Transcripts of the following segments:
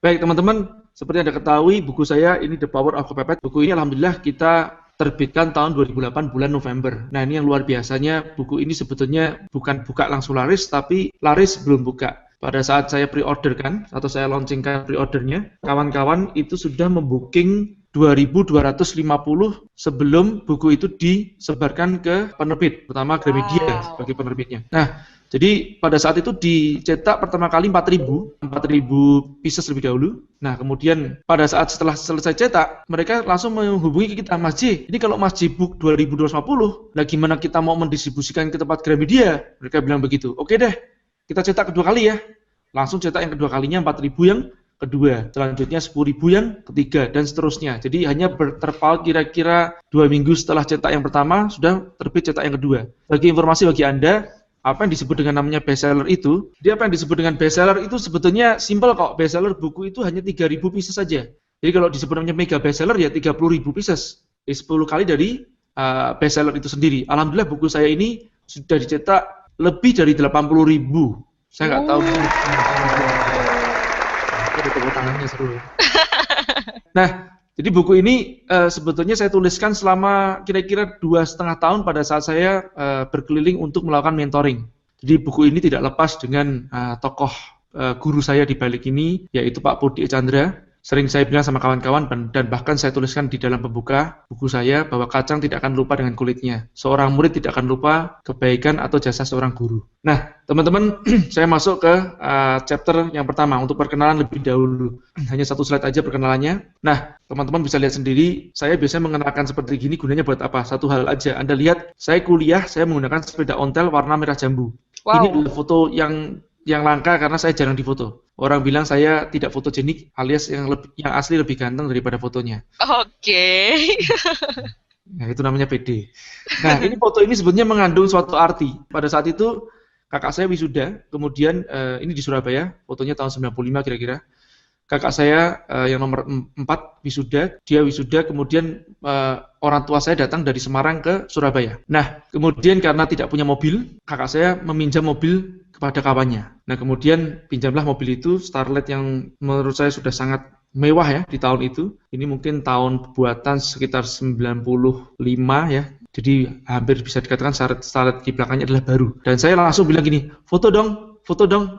Baik teman-teman, seperti Anda ketahui buku saya ini The Power of Kepepet. Buku ini alhamdulillah kita terbitkan tahun 2008 bulan November. Nah ini yang luar biasanya, buku ini sebetulnya bukan buka langsung laris, tapi laris sebelum buka. Pada saat saya pre-order kan, atau saya launchingkan pre-ordernya, kawan-kawan itu sudah membooking 2.250 sebelum buku itu disebarkan ke penerbit, pertama Gramedia sebagai penerbitnya. Nah, jadi pada saat itu dicetak pertama kali 4.000 pieces lebih dahulu. Nah, kemudian pada saat setelah selesai cetak, mereka langsung menghubungi kita, Mas J, ini kalau Mas J book 2.250, nah gimana kita mau mendistribusikan ke tempat Gramedia? Mereka bilang begitu. Oke deh, kita cetak kedua kali ya. Langsung cetak yang kedua kalinya 4.000 yang kedua, selanjutnya 10.000 yang ketiga, dan seterusnya. Jadi hanya berterpaut kira-kira 2 minggu setelah cetak yang pertama, sudah terbit cetak yang kedua. Bagi informasi bagi Anda, apa yang disebut dengan namanya bestseller itu, dia apa yang disebut dengan bestseller itu sebetulnya simpel kok. Bestseller buku itu hanya 3.000 pieces saja. Jadi kalau disebut namanya mega bestseller ya 30.000 pieces. Jadi 10 kali dari bestseller itu sendiri. Alhamdulillah buku saya ini sudah dicetak lebih dari 80.000. Saya nggak tahu. Ada tepuk tangannya seru. Nah, jadi buku ini sebetulnya saya tuliskan selama kira-kira 2,5 tahun pada saat saya berkeliling untuk melakukan mentoring. Jadi buku ini tidak lepas dengan tokoh guru saya di balik ini, yaitu Pak Pudi Chandra. Sering saya bilang sama kawan-kawan dan bahkan saya tuliskan di dalam pembuka buku saya bahwa kacang tidak akan lupa dengan kulitnya. Seorang murid tidak akan lupa kebaikan atau jasa seorang guru. Nah, teman-teman, saya masuk ke chapter yang pertama untuk perkenalan lebih dahulu. Hanya satu slide aja perkenalannya. Nah, teman-teman bisa lihat sendiri, saya biasanya mengenalkan seperti gini gunanya buat apa? Satu hal aja. Anda lihat, saya kuliah, saya menggunakan sepeda ontel warna merah jambu. Wow. Ini adalah foto yang langka karena saya jarang difoto. Orang bilang saya tidak fotogenik, alias yang asli lebih ganteng daripada fotonya. Oke. Nah, itu namanya PD. Nah, ini foto ini sebetulnya mengandung suatu arti. Pada saat itu kakak saya wisuda, kemudian ini di Surabaya, fotonya tahun 95 kira-kira. Kakak saya yang nomor 4 wisuda, dia wisuda, kemudian orang tua saya datang dari Semarang ke Surabaya. Nah, kemudian karena tidak punya mobil, kakak saya meminjam mobil kepada kawannya. Nah, kemudian pinjamlah mobil itu, Starlet yang menurut saya sudah sangat mewah ya di tahun itu. Ini mungkin tahun buatan sekitar 95 ya. Jadi hampir bisa dikatakan Starlet di belakangnya adalah baru. Dan saya langsung bilang gini, foto dong.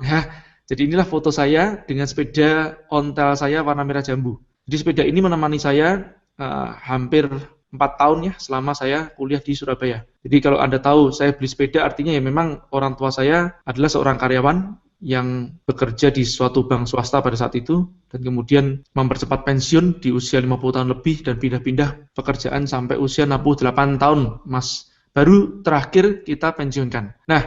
Ya. Jadi inilah foto saya dengan sepeda ontel saya warna merah jambu. Jadi sepeda ini menemani saya hampir 4 tahun ya selama saya kuliah di Surabaya. Jadi kalau Anda tahu saya beli sepeda artinya ya memang orang tua saya adalah seorang karyawan yang bekerja di suatu bank swasta pada saat itu dan kemudian mempercepat pensiun di usia 50 tahun lebih dan pindah-pindah pekerjaan sampai usia 68 tahun, Mas. Baru terakhir kita pensiunkan. Nah,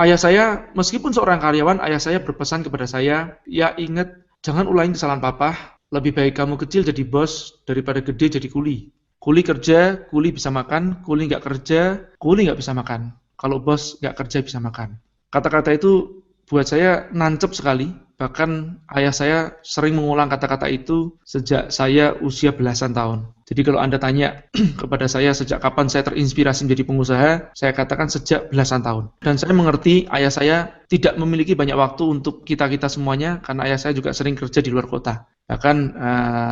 ayah saya meskipun seorang karyawan, ayah saya berpesan kepada saya, ya ingat jangan ulangi kesalahan papa, lebih baik kamu kecil jadi bos daripada gede jadi kuli. Kuli kerja, kuli bisa makan, kuli nggak kerja, kuli nggak bisa makan. Kalau bos nggak kerja bisa makan. Kata-kata itu buat saya nancep sekali. Bahkan ayah saya sering mengulang kata-kata itu sejak saya usia belasan tahun. Jadi kalau Anda tanya kepada saya sejak kapan saya terinspirasi menjadi pengusaha, saya katakan sejak belasan tahun. Dan saya mengerti ayah saya tidak memiliki banyak waktu untuk kita-kita semuanya karena ayah saya juga sering kerja di luar kota. Bahkan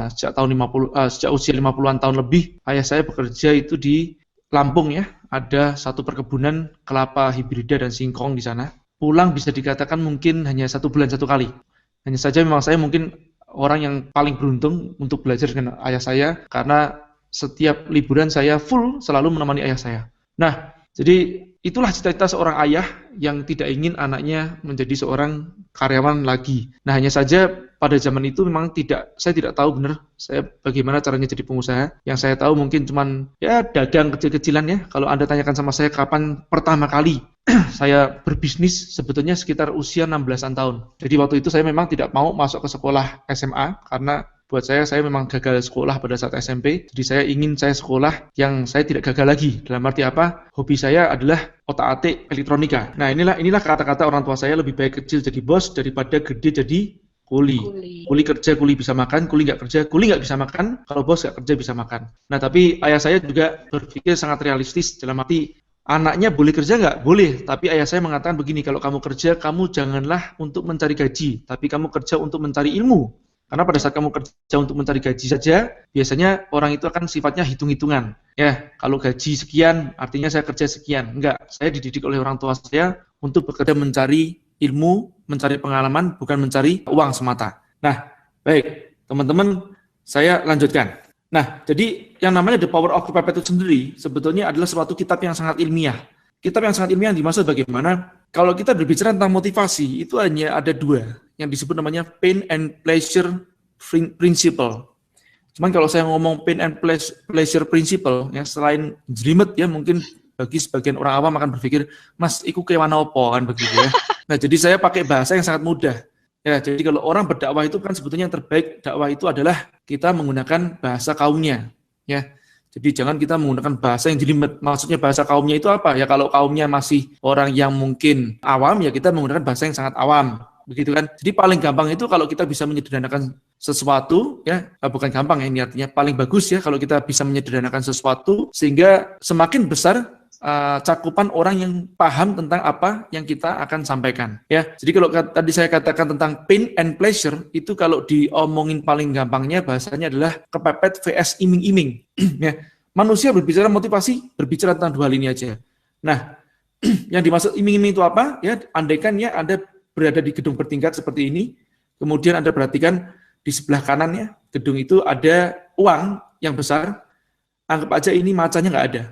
sejak usia 50-an tahun lebih, ayah saya bekerja itu di Lampung ya. Ada satu perkebunan kelapa hibrida dan singkong di sana. Pulang bisa dikatakan mungkin hanya 1 bulan 1 kali. Hanya saja memang saya mungkin orang yang paling beruntung untuk belajar dengan ayah saya karena setiap liburan saya full selalu menemani ayah saya. Nah, jadi itulah cita-cita seorang ayah yang tidak ingin anaknya menjadi seorang karyawan lagi. Nah, hanya saja pada zaman itu memang saya tidak tahu benar saya bagaimana caranya jadi pengusaha. Yang saya tahu mungkin cuman ya dagang kecil-kecilan ya. Kalau Anda tanyakan sama saya kapan pertama kali saya berbisnis, sebetulnya sekitar usia 16-an tahun. Jadi waktu itu saya memang tidak mau masuk ke sekolah SMA karena buat saya memang gagal sekolah pada saat SMP. Jadi saya ingin sekolah yang saya tidak gagal lagi. Dalam arti apa? Hobi saya adalah otak-atik elektronika. Nah, inilah kata-kata orang tua saya, lebih baik kecil jadi bos daripada gede jadi kuli. Kuli kerja, kuli bisa makan, kuli nggak kerja, kuli nggak bisa makan, kalau bos nggak kerja bisa makan. Nah, tapi ayah saya juga berpikir sangat realistis dalam arti anaknya boleh kerja nggak? Boleh. Tapi ayah saya mengatakan begini, kalau kamu kerja, kamu janganlah untuk mencari gaji, tapi kamu kerja untuk mencari ilmu. Karena pada saat kamu kerja untuk mencari gaji saja, biasanya orang itu akan sifatnya hitung-hitungan. Ya, kalau gaji sekian, artinya saya kerja sekian. Enggak, saya dididik oleh orang tua saya untuk bekerja mencari ilmu, mencari pengalaman, bukan mencari uang semata. Nah, baik, teman-teman, saya lanjutkan. Nah, jadi yang namanya The Power of Kepepet itu sendiri, sebetulnya adalah suatu kitab yang sangat ilmiah. Kitab yang sangat ilmiah dimaksud bagaimana? Kalau kita berbicara tentang motivasi, itu hanya ada dua, yang disebut namanya pain and pleasure principle. Cuman kalau saya ngomong pain and pleasure principle, ya selain jelimet ya mungkin bagi sebagian orang awam akan berpikir, Mas, iku kewan opo kan begitu ya. Nah, jadi saya pakai bahasa yang sangat mudah. Ya, jadi kalau orang berdakwah itu kan sebetulnya yang terbaik dakwah itu adalah kita menggunakan bahasa kaumnya, ya. Jadi jangan kita menggunakan bahasa yang jelimet. Maksudnya bahasa kaumnya itu apa? Ya kalau kaumnya masih orang yang mungkin awam, ya kita menggunakan bahasa yang sangat awam. Begitu kan? Jadi paling gampang itu kalau kita bisa menyederhanakan sesuatu, ya bukan gampang ya ini artinya paling bagus ya kalau kita bisa menyederhanakan sesuatu sehingga semakin besar cakupan orang yang paham tentang apa yang kita akan sampaikan. Ya, jadi kalau tadi saya katakan tentang pain and pleasure itu kalau diomongin paling gampangnya bahasanya adalah kepepet vs iming-iming. Ya, manusia berbicara motivasi berbicara tentang dua hal ini aja. Nah, yang dimaksud iming-iming itu apa? Ya, andaikan ya Anda berada di gedung bertingkat seperti ini, kemudian Anda perhatikan di sebelah kanannya gedung itu ada uang yang besar, anggap aja ini macanya nggak ada.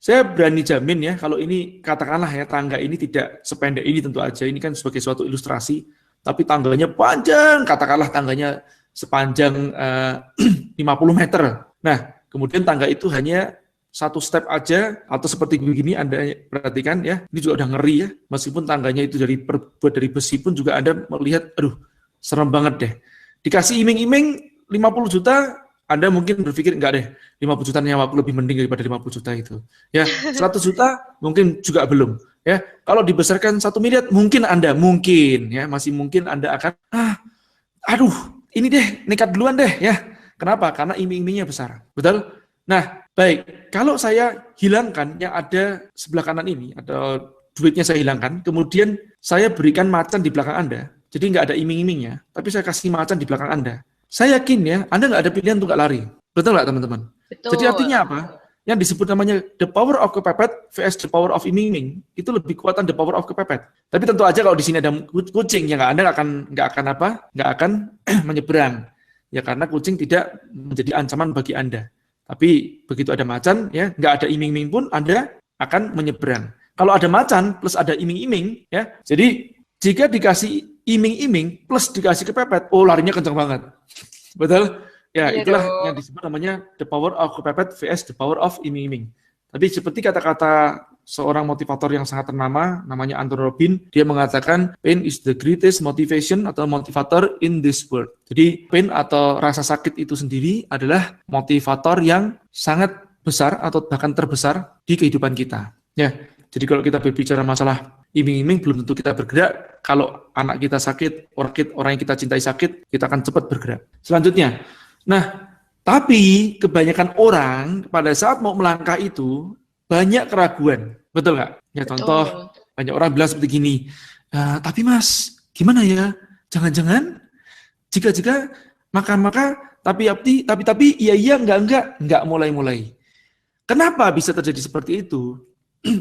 Saya berani jamin ya, kalau ini katakanlah ya tangga ini tidak sependek ini tentu aja, ini kan sebagai suatu ilustrasi, tapi tangganya panjang, katakanlah tangganya sepanjang 50 meter. Nah, kemudian tangga itu hanya satu step aja, atau seperti begini Anda perhatikan ya, ini juga udah ngeri ya, meskipun tangganya itu terbuat dari besi pun juga Anda melihat, aduh, serem banget deh. Dikasih iming-iming 50 juta, Anda mungkin berpikir, enggak deh, 50 juta nyawaku lebih mending daripada 50 juta itu. Ya, 100 juta mungkin juga belum. Ya, kalau dibesarkan 1 miliar, mungkin ya, masih mungkin Anda akan, aduh, ini deh, nekat duluan deh, ya. Kenapa? Karena iming-imingnya besar. Betul? Nah, baik, kalau saya hilangkan yang ada sebelah kanan ini, atau duitnya saya hilangkan, kemudian saya berikan macan di belakang Anda, jadi nggak ada iming-imingnya, tapi saya kasih macan di belakang Anda. Saya yakin ya, Anda nggak ada pilihan untuk nggak lari. Betul nggak teman-teman? Betul. Jadi artinya apa? Yang disebut namanya the power of kepepet vs the power of iming-iming, itu lebih kuatan the power of kepepet. Tapi tentu aja kalau di sini ada kucing, ya Anda nggak akan menyeberang. Ya karena kucing tidak menjadi ancaman bagi Anda. Tapi begitu ada macan, ya nggak ada iming-iming pun Anda akan menyeberang. Kalau ada macan plus ada iming-iming, ya jadi jika dikasih iming-iming plus dikasih kepepet, larinya kencang banget. Betul? Ya, Iya itulah dong. yang disebut namanya the power of kepepet vs the power of iming-iming. Tapi seperti kata-kata seorang motivator yang sangat ternama, namanya Anthony Robbins, dia mengatakan pain is the greatest motivation atau motivator in this world. Jadi pain atau rasa sakit itu sendiri adalah motivator yang sangat besar atau bahkan terbesar di kehidupan kita. Ya, jadi kalau kita berbicara masalah iming-iming, belum tentu kita bergerak. Kalau anak kita sakit, orang yang kita cintai sakit, kita akan cepat bergerak. Selanjutnya, nah, tapi kebanyakan orang pada saat mau melangkah itu banyak keraguan, betul nggak? Ya contoh, banyak orang bilang seperti gini, tapi Mas, gimana ya? Jangan-jangan, jika maka, tapi, iya, enggak mulai. Kenapa bisa terjadi seperti itu?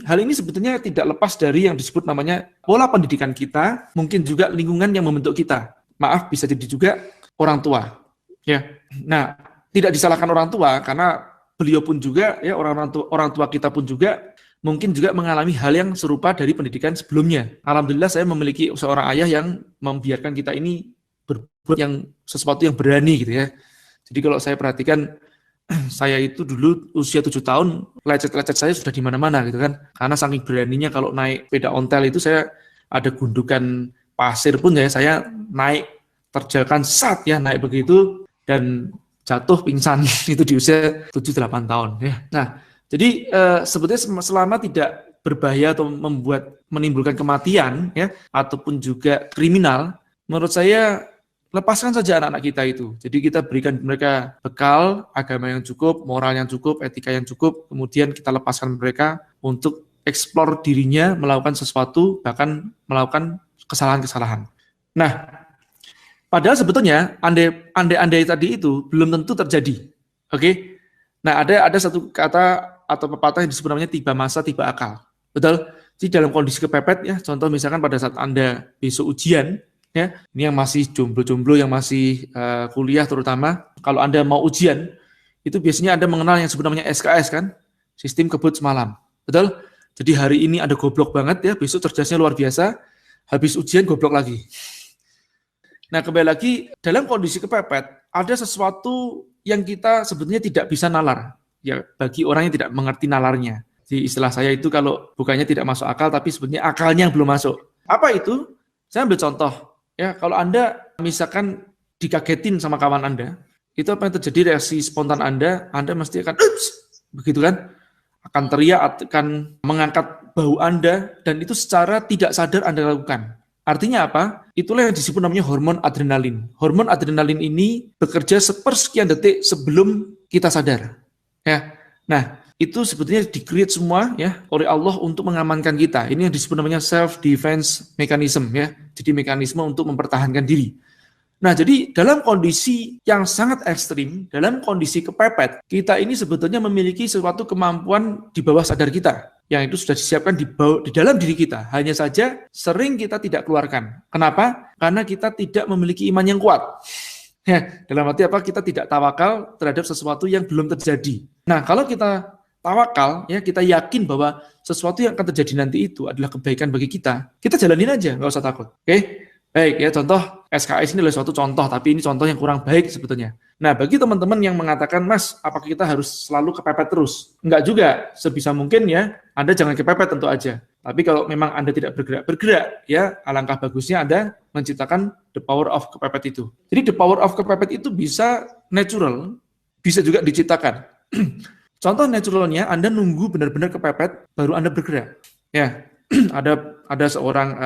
Hal ini sebetulnya tidak lepas dari yang disebut namanya pola pendidikan kita, mungkin juga lingkungan yang membentuk kita. Maaf, bisa jadi juga orang tua. Ya, nah tidak disalahkan orang tua karena beliau pun juga ya orang tua kita pun juga mungkin juga mengalami hal yang serupa dari pendidikan sebelumnya. Alhamdulillah saya memiliki seorang ayah yang membiarkan kita ini berbuat sesuatu yang berani gitu ya. Jadi kalau saya perhatikan saya itu dulu usia 7 tahun lecet-lecet saya sudah di mana-mana gitu kan. Karena saking beraninya kalau naik sepeda ontel itu saya ada gundukan pasir pun ya saya naik terjalkan naik begitu dan jatuh pingsan itu di usia 7-8 tahun ya. Nah, jadi sebetulnya selama tidak berbahaya atau menimbulkan kematian ya ataupun juga kriminal, menurut saya lepaskan saja anak-anak kita itu. Jadi kita berikan mereka bekal, agama yang cukup, moral yang cukup, etika yang cukup, kemudian kita lepaskan mereka untuk eksplor dirinya, melakukan sesuatu, bahkan melakukan kesalahan-kesalahan. Nah, Padahal sebetulnya andai tadi itu belum tentu terjadi. Oke? Nah, ada satu kata atau pepatah yang disebut namanya tiba masa, tiba akal. Betul? Jadi dalam kondisi kepepet ya, contoh misalkan pada saat Anda besok ujian, ya, ini yang masih jomblo-jomblo, yang masih kuliah terutama, kalau Anda mau ujian, itu biasanya Anda mengenal yang disebut namanya SKS kan? Sistem kebut semalam. Betul? Jadi hari ini Anda goblok banget ya, besok cerdasnya luar biasa, habis ujian goblok lagi. Nah, kembali lagi, dalam kondisi kepepet, ada sesuatu yang kita sebetulnya tidak bisa nalar. Ya, bagi orang yang tidak mengerti nalarnya. Di istilah saya itu kalau bukannya tidak masuk akal, tapi sebetulnya akalnya yang belum masuk. Apa itu? Saya ambil contoh. Ya, kalau Anda misalkan dikagetin sama kawan Anda, itu apa yang terjadi reaksi spontan Anda mesti akan, ups, begitu kan? Akan teriak, akan mengangkat bahu Anda, dan itu secara tidak sadar Anda lakukan. Artinya apa? Itulah yang disebut namanya hormon adrenalin. Hormon adrenalin ini bekerja sepersekian detik sebelum kita sadar. Ya. Nah, itu sebetulnya di-create semua ya oleh Allah untuk mengamankan kita. Ini yang disebut namanya self defense mechanism ya. Jadi mekanisme untuk mempertahankan diri. Nah, jadi dalam kondisi yang sangat ekstrim, dalam kondisi kepepet, kita ini sebetulnya memiliki suatu kemampuan di bawah sadar kita. Yang itu sudah disiapkan di dalam diri kita. Hanya saja sering kita tidak keluarkan. Kenapa? Karena kita tidak memiliki iman yang kuat. Ya, dalam arti apa? Kita tidak tawakal terhadap sesuatu yang belum terjadi. Nah, kalau kita tawakal, ya kita yakin bahwa sesuatu yang akan terjadi nanti itu adalah kebaikan bagi kita jalanin aja, nggak usah takut. Oke? Baik, ya contoh SKS ini adalah suatu contoh, tapi ini contoh yang kurang baik sebetulnya. Nah, bagi teman-teman yang mengatakan, Mas, apakah kita harus selalu kepepet terus? Enggak juga, sebisa mungkin ya, Anda jangan kepepet tentu aja. Tapi kalau memang Anda tidak bergerak, ya alangkah bagusnya Anda menciptakan the power of kepepet itu. Jadi the power of kepepet itu bisa natural, bisa juga diciptakan. Contoh naturalnya, Anda nunggu benar-benar kepepet, baru Anda bergerak. Ya, ada seorang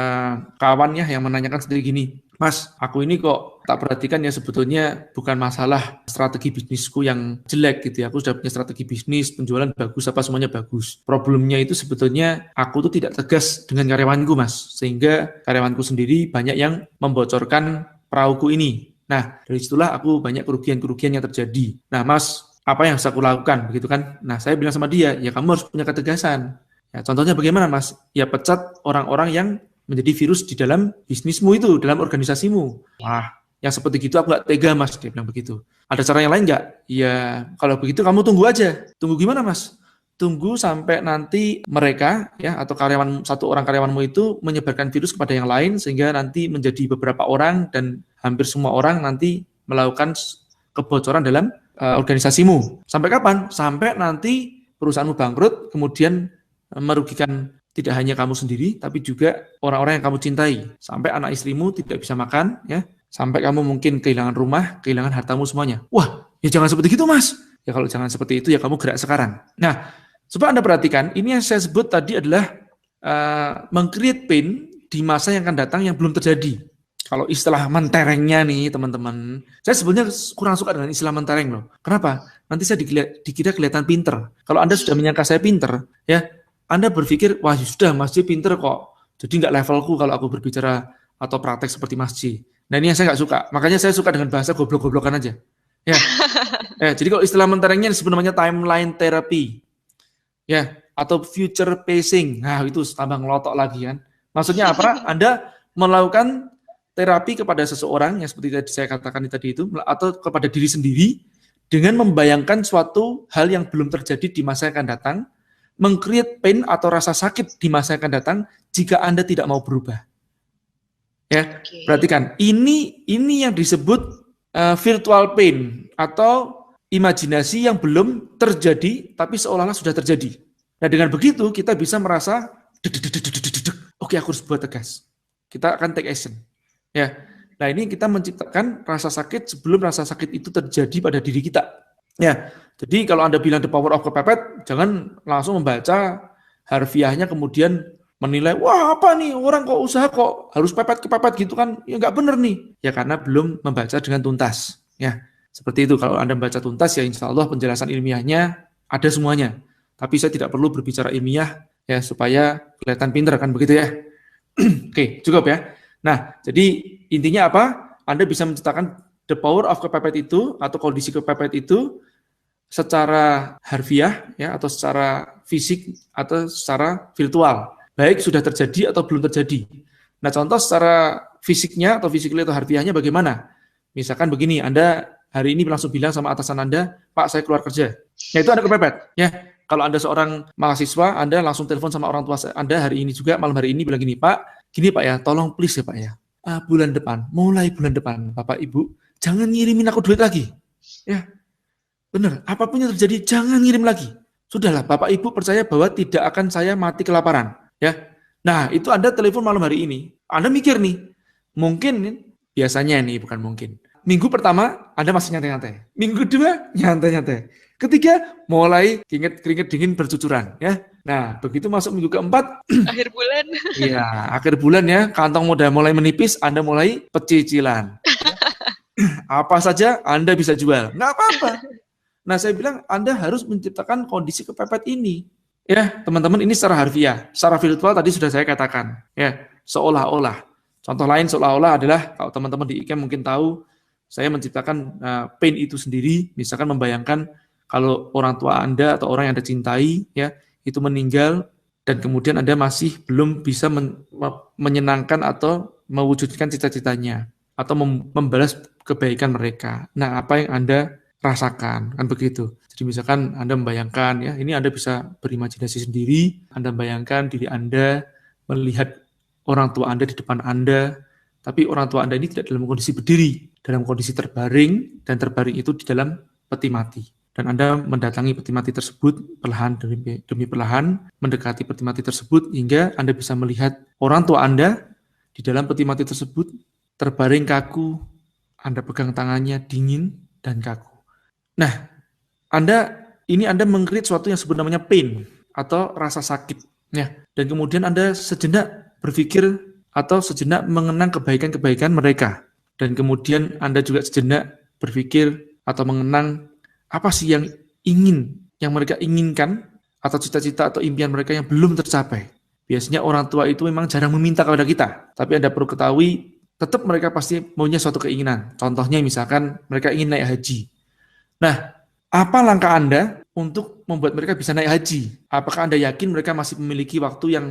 kawan ya yang menanyakan sendiri gini, Mas, aku ini kok tak perhatikan ya sebetulnya bukan masalah strategi bisnisku yang jelek gitu ya. Aku sudah punya strategi bisnis, penjualan bagus, apa semuanya bagus. Problemnya itu sebetulnya aku tuh tidak tegas dengan karyawanku, Mas. Sehingga karyawanku sendiri banyak yang membocorkan perahuku ini. Nah, dari situlah aku banyak kerugian-kerugian yang terjadi. Nah, Mas, apa yang harus aku lakukan? Begitu kan? Nah, saya bilang sama dia, ya kamu harus punya ketegasan. Ya, contohnya bagaimana, Mas? Ya pecat orang-orang yang menjadi virus di dalam bisnismu itu, dalam organisasimu. Wah, yang seperti itu aku nggak tega, Mas. Dia bilang begitu. Ada cara yang lain nggak? Ya, kalau begitu kamu tunggu aja. Tunggu gimana, Mas? Tunggu sampai nanti mereka, ya atau satu orang karyawanmu itu menyebarkan virus kepada yang lain, sehingga nanti menjadi beberapa orang dan hampir semua orang nanti melakukan kebocoran dalam organisasimu. Sampai kapan? Sampai nanti perusahaanmu bangkrut, kemudian merugikan tidak hanya kamu sendiri, tapi juga orang-orang yang kamu cintai. Sampai anak istrimu tidak bisa makan, ya. Sampai kamu mungkin kehilangan rumah, kehilangan hartamu semuanya. Wah, ya jangan seperti itu, Mas. Ya kalau jangan seperti itu, ya kamu gerak sekarang. Nah, coba Anda perhatikan, ini yang saya sebut tadi adalah meng-create pain di masa yang akan datang yang belum terjadi. Kalau istilah menterengnya nih, teman-teman, saya sebenarnya kurang suka dengan istilah mentereng loh. Kenapa? Nanti saya dikira kelihatan pinter. Kalau Anda sudah menyangka saya pinter, ya, Anda berpikir, wah sudah Mas J pinter kok, jadi nggak levelku kalau aku berbicara atau praktek seperti Mas J. Nah ini yang saya nggak suka, makanya saya suka dengan bahasa goblok-goblokan aja. Ya, jadi kalau istilah menterengnya disebut namanya timeline therapy, ya, atau future pacing. Nah itu tambah ngelotok lagi kan. Maksudnya apa? Anda melakukan terapi kepada seseorang yang seperti tadi saya katakan tadi itu, atau kepada diri sendiri dengan membayangkan suatu hal yang belum terjadi di masa yang akan datang, meng-create pain atau rasa sakit di masa yang akan datang jika Anda tidak mau berubah. Ya, perhatikan. Ini yang disebut virtual pain atau imajinasi yang belum terjadi tapi seolah-olah sudah terjadi. Nah, dengan begitu kita bisa merasa oke, aku harus buat tegas. Kita akan take action. Ya. Nah, ini kita menciptakan rasa sakit sebelum rasa sakit itu terjadi pada diri kita. Ya. Jadi kalau Anda bilang the power of kepepet, jangan langsung membaca harfiahnya kemudian menilai, wah apa nih, orang kok usaha kok harus kepepet gitu kan, ya nggak benar nih. Ya karena belum membaca dengan tuntas. Ya, seperti itu. Kalau Anda membaca tuntas, ya insya Allah penjelasan ilmiahnya ada semuanya. Tapi saya tidak perlu berbicara ilmiah, ya supaya kelihatan pinter kan begitu ya. Oke, cukup ya. Nah, jadi intinya apa? Anda bisa menciptakan the power of kepepet itu atau kondisi kepepet itu secara harfiah ya atau secara fisik atau secara virtual, baik sudah terjadi atau belum terjadi. Nah, contoh secara fisiknya atau physically atau harfiahnya bagaimana? Misalkan begini, Anda hari ini langsung bilang sama atasan Anda, Pak, saya keluar kerja. Ya, itu Anda kepepet. Ya, kalau Anda seorang mahasiswa, Anda langsung telepon sama orang tua Anda hari ini juga, malam hari ini bilang gini, Pak, gini Pak ya, tolong please ya Pak ya, mulai bulan depan, Bapak Ibu, jangan ngirimin aku duit lagi. Ya, benar, apapun yang terjadi, jangan ngirim lagi. Sudahlah, Bapak Ibu percaya bahwa tidak akan saya mati kelaparan. Ya, nah itu Anda telepon malam hari ini. Anda mikir nih, mungkin biasanya nih, bukan mungkin. Minggu pertama, Anda masih nyantai-nyantai. Minggu kedua, nyantai-nyantai. Ketiga, mulai keringet dingin bercucuran. Ya, nah begitu masuk minggu keempat, akhir bulan. Iya, akhir bulan ya, kantong udah mulai menipis, Anda mulai pecicilan. Apa saja Anda bisa jual, nggak apa-apa. Nah, saya bilang Anda harus menciptakan kondisi kepepet ini. Ya, teman-teman, ini secara harfiah. Secara virtual tadi sudah saya katakan. Ya, seolah-olah. Contoh lain seolah-olah adalah, kalau teman-teman di IKEM mungkin tahu, saya menciptakan pain itu sendiri, misalkan membayangkan kalau orang tua Anda atau orang yang Anda cintai, ya, itu meninggal, dan kemudian Anda masih belum bisa menyenangkan atau mewujudkan cita-citanya, atau membalas kebaikan mereka. Nah, apa yang Anda rasakan, kan begitu. Jadi misalkan Anda membayangkan, ya, ini Anda bisa berimajinasi sendiri, Anda membayangkan diri Anda melihat orang tua Anda di depan Anda, tapi orang tua Anda ini tidak dalam kondisi berdiri, dalam kondisi terbaring, dan terbaring itu di dalam peti mati. Dan Anda mendatangi peti mati tersebut perlahan demi perlahan, mendekati peti mati tersebut, hingga Anda bisa melihat orang tua Anda di dalam peti mati tersebut, terbaring kaku, Anda pegang tangannya dingin dan kaku. Nah, Anda meng-create sesuatu yang sebut namanya pain atau rasa sakit, ya. Dan kemudian Anda sejenak berpikir atau sejenak mengenang kebaikan-kebaikan mereka. Dan kemudian Anda juga sejenak berpikir atau mengenang apa sih yang mereka inginkan atau cita-cita atau impian mereka yang belum tercapai. Biasanya orang tua itu memang jarang meminta kepada kita, tapi Anda perlu ketahui tetap mereka pasti maunya suatu keinginan. Contohnya misalkan mereka ingin naik haji. Nah, apa langkah Anda untuk membuat mereka bisa naik haji? Apakah Anda yakin mereka masih memiliki waktu yang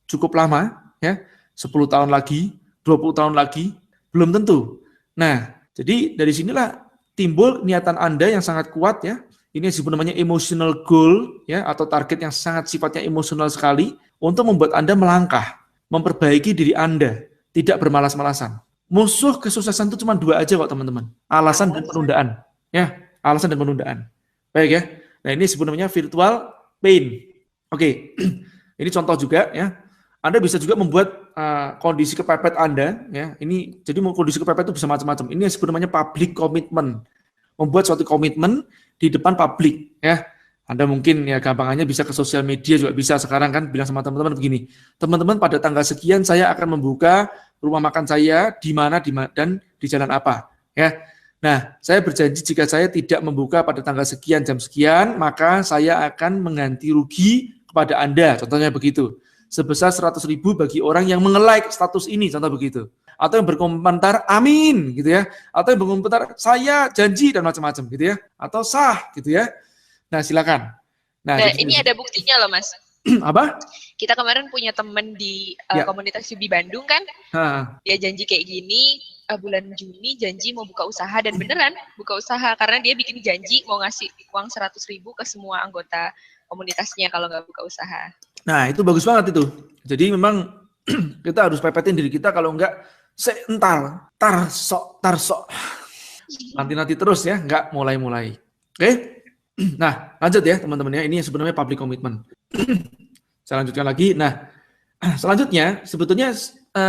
cukup lama? Ya, 10 tahun lagi, 20 tahun lagi? Belum tentu. Nah, jadi dari sinilah timbul niatan Anda yang sangat kuat, ya. Ini disebut namanya emotional goal, ya, atau target yang sangat sifatnya emosional sekali untuk membuat Anda melangkah, memperbaiki diri Anda, tidak bermalas-malasan. Musuh kesuksesan itu cuma 2 aja kok, teman-teman. Alasan dan penundaan. Ya. Alasan dan penundaan. Baik ya. Nah, ini sebenarnya virtual pain. Oke. Ini contoh juga ya. Anda bisa juga membuat kondisi kepepet Anda ya. Ini jadi kondisi kepepet itu bisa macam-macam. Ini sebenarnya public commitment. Membuat suatu komitmen di depan publik ya. Anda mungkin ya gampangannya bisa ke sosial media juga bisa sekarang kan bilang sama teman-teman begini. Teman-teman pada tanggal sekian saya akan membuka rumah makan saya di mana dan di jalan apa ya. Nah, saya berjanji jika saya tidak membuka pada tanggal sekian, jam sekian, maka saya akan mengganti rugi kepada Anda. Contohnya begitu. Sebesar 100.000 bagi orang yang nge-like status ini, contoh begitu. Atau yang berkomentar, amin, gitu ya. Atau yang berkomentar, saya janji, dan macam-macam, gitu ya. Atau sah, gitu ya. Nah, silakan. Nah, ini ada buktinya loh, Mas. Apa? Kita kemarin punya teman di komunitas Yubi Bandung kan. Dia janji kayak gini, bulan Juni janji mau buka usaha, dan beneran buka usaha karena dia bikin janji mau ngasih uang 100.000 ke semua anggota komunitasnya kalau nggak buka usaha. Nah, itu bagus banget itu. Jadi memang kita harus pepetin diri kita, kalau enggak tar sok nanti terus ya, enggak mulai. Oke? Nah, lanjut ya teman-teman ya. Ini sebenarnya public commitment. Saya lanjutkan lagi. Nah, selanjutnya sebetulnya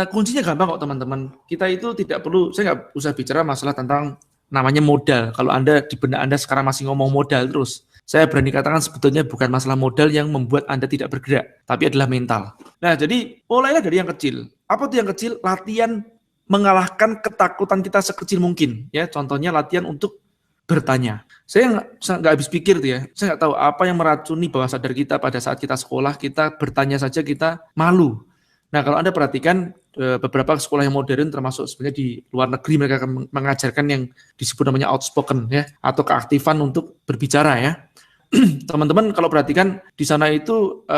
kuncinya gampang kok teman-teman. Kita itu tidak perlu, saya nggak usah bicara masalah tentang namanya modal. Kalau Anda di benak Anda sekarang masih ngomong modal terus, saya berani katakan sebetulnya bukan masalah modal yang membuat Anda tidak bergerak, tapi adalah mental. Nah, jadi mulailah dari yang kecil. Apa tuh yang kecil? Latihan mengalahkan ketakutan kita sekecil mungkin. Ya, contohnya latihan untuk bertanya. Saya nggak habis pikir tuh ya. Saya nggak tahu apa yang meracuni bawah sadar kita pada saat kita sekolah, kita bertanya saja kita malu. Nah, kalau Anda perhatikan beberapa sekolah yang modern termasuk sebenarnya di luar negeri mereka akan mengajarkan yang disebut namanya outspoken ya, atau keaktifan untuk berbicara ya. Teman-teman kalau perhatikan di sana itu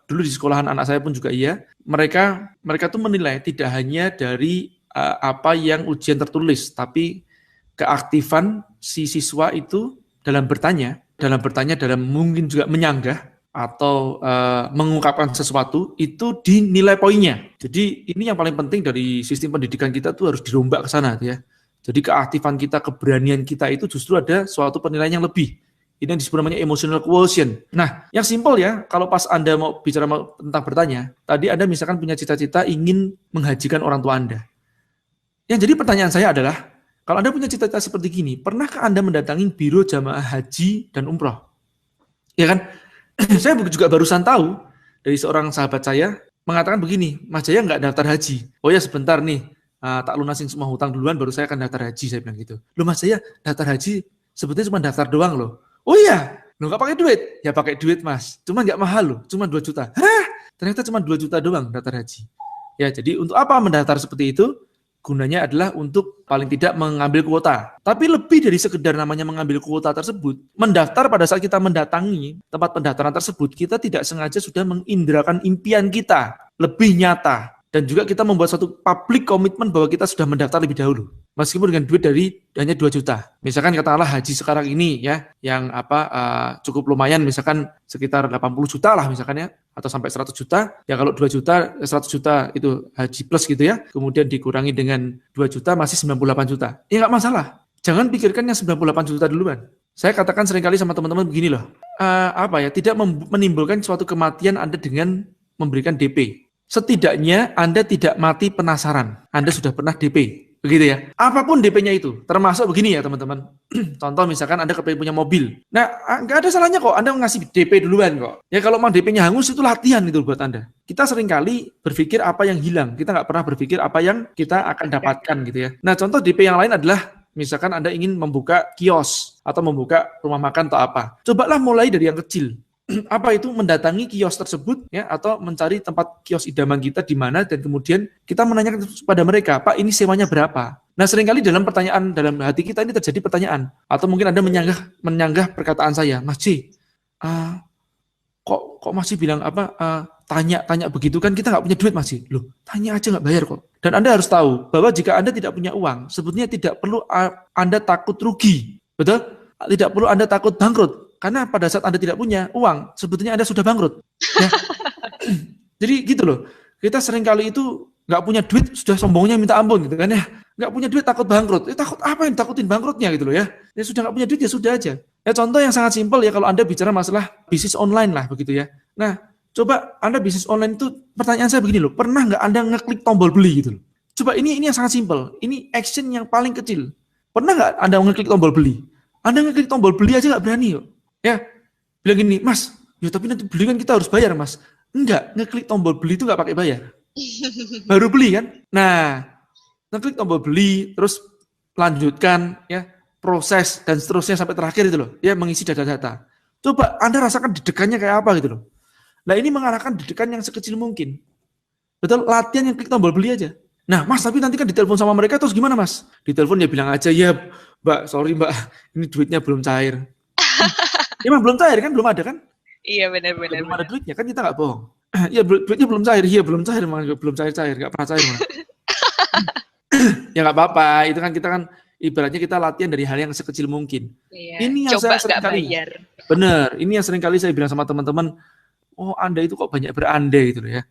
dulu di sekolahan anak saya pun juga iya, mereka tuh menilai tidak hanya dari apa yang ujian tertulis, tapi keaktifan si siswa itu dalam bertanya, dalam mungkin juga menyanggah atau mengungkapkan sesuatu itu dinilai poinnya. Jadi ini yang paling penting dari sistem pendidikan kita tuh harus dirombak ke sana ya. Jadi keaktifan kita, keberanian kita itu justru ada suatu penilaian yang lebih. Ini yang disebut namanya emotional quotient. Nah, yang simpel ya, kalau pas Anda mau bicara tentang bertanya, tadi Anda misalkan punya cita-cita ingin menghajikan orang tua Anda. Yang jadi pertanyaan saya adalah, kalau Anda punya cita-cita seperti gini, pernahkah Anda mendatangi biro jamaah haji dan umroh? Ya kan? Saya juga barusan tahu dari seorang sahabat saya mengatakan begini, Mas Jaya nggak daftar haji. Oh ya sebentar nih, tak lunasin semua hutang duluan baru saya akan daftar haji, saya bilang gitu. Loh Mas Jaya daftar haji sebetulnya cuma daftar doang loh. Oh iya, loh nggak pakai duit? Ya pakai duit Mas, cuma nggak mahal loh, cuma 2 juta. Hah? Ternyata cuma 2 juta doang daftar haji. Ya jadi untuk apa mendaftar seperti itu? Gunanya adalah untuk paling tidak mengambil kuota. Tapi lebih dari sekedar namanya mengambil kuota tersebut, mendaftar pada saat kita mendatangi tempat pendaftaran tersebut, kita tidak sengaja sudah mengindrakan impian kita lebih nyata. Dan juga kita membuat satu public komitmen bahwa kita sudah mendaftar lebih dahulu. Meskipun dengan duit dari hanya 2 juta. Misalkan katakanlah haji sekarang ini ya, yang cukup lumayan, misalkan sekitar 80 juta lah misalkan ya, atau sampai 100 juta, ya kalau 2 juta, 100 juta itu haji plus gitu ya, kemudian dikurangi dengan 2 juta masih 98 juta. Ya nggak masalah. Jangan pikirkan yang 98 juta duluan. Saya katakan seringkali sama teman-teman begini loh, tidak menimbulkan suatu kematian Anda dengan memberikan DP. Setidaknya Anda tidak mati penasaran. Anda sudah pernah DP. Begitu ya. Apapun DP-nya itu. Termasuk begini ya teman-teman. Contoh misalkan Anda kepengen punya mobil. Nah, nggak ada salahnya kok Anda ngasih DP duluan kok. Ya kalau mau DP-nya hangus itu latihan itu buat Anda. Kita seringkali berpikir apa yang hilang. Kita nggak pernah berpikir apa yang kita akan dapatkan gitu ya. Nah, contoh DP yang lain adalah misalkan Anda ingin membuka kios atau membuka rumah makan atau apa. Cobalah mulai dari yang kecil. Apa itu mendatangi kios tersebut ya, atau mencari tempat kios idaman kita di mana, dan kemudian kita menanyakan kepada mereka, Pak ini sewanya berapa? Nah seringkali dalam hati kita ini terjadi pertanyaan, atau mungkin Anda menyanggah perkataan saya, Mas J, kok masih bilang tanya begitu, kan kita nggak punya duit Mas J. Loh tanya aja nggak bayar kok. Dan Anda harus tahu bahwa jika Anda tidak punya uang, sebetulnya tidak perlu Anda takut rugi, betul? Tidak perlu Anda takut bangkrut. Karena pada saat Anda tidak punya uang, sebetulnya Anda sudah bangkrut. Ya. Jadi gitu loh. Kita seringkali itu nggak punya duit, sudah sombongnya minta ampun gitu kan ya. Nggak punya duit takut bangkrut. Takut apa yang takutin bangkrutnya gitu loh ya. Ya sudah nggak punya duit ya sudah aja. Ya contoh yang sangat simpel ya, kalau Anda bicara masalah bisnis online lah begitu ya. Nah coba Anda bisnis online itu, pertanyaan saya begini loh. Pernah nggak Anda ngeklik tombol beli gitu loh? Coba ini yang sangat simpel. Ini action yang paling kecil. Pernah nggak Anda ngeklik tombol beli? Anda ngeklik tombol beli aja nggak berani yuk. Ya, bilang gini, Mas, ya tapi nanti beli kan kita harus bayar, Mas. Enggak, ngeklik tombol beli itu nggak pakai bayar. Baru beli kan? Nah, ngeklik tombol beli, terus lanjutkan ya proses dan seterusnya sampai terakhir itu loh, ya mengisi data-data. Coba Anda rasakan dedekannya kayak apa gitu loh. Nah ini mengarahkan dedekan yang sekecil mungkin. Betul, latihan yang klik tombol beli aja. Nah, Mas, tapi nanti kan ditelepon sama mereka terus gimana, Mas? Ditelepon ya bilang aja, ya Mbak, sorry Mbak, ini duitnya belum cair. Emang belum cair kan, belum ada kan? Iya benar-benar. Belum ada duitnya kan, kita nggak bohong. Ya duitnya belum cair, iya belum cair, belum cair, nggak pernah cair. Ya nggak apa-apa, itu kan kita kan ibaratnya kita latihan dari hal yang sekecil mungkin. Iya, ini yang coba saya sering kali, bener, ini yang sering kali saya bilang sama teman-teman, oh Anda itu kok banyak berandai gitu loh ya.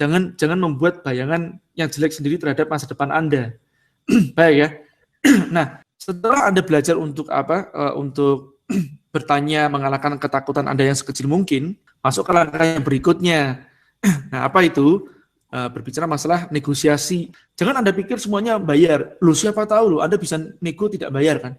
Jangan membuat bayangan yang jelek sendiri terhadap masa depan Anda. Baik ya. Nah, setelah Anda belajar untuk untuk bertanya, mengalahkan ketakutan Anda yang sekecil mungkin, masuk ke langkah yang berikutnya. Nah, apa itu? Berbicara masalah negosiasi. Jangan Anda pikir semuanya bayar. Loh, siapa tahu loh, Anda bisa nego tidak bayar kan?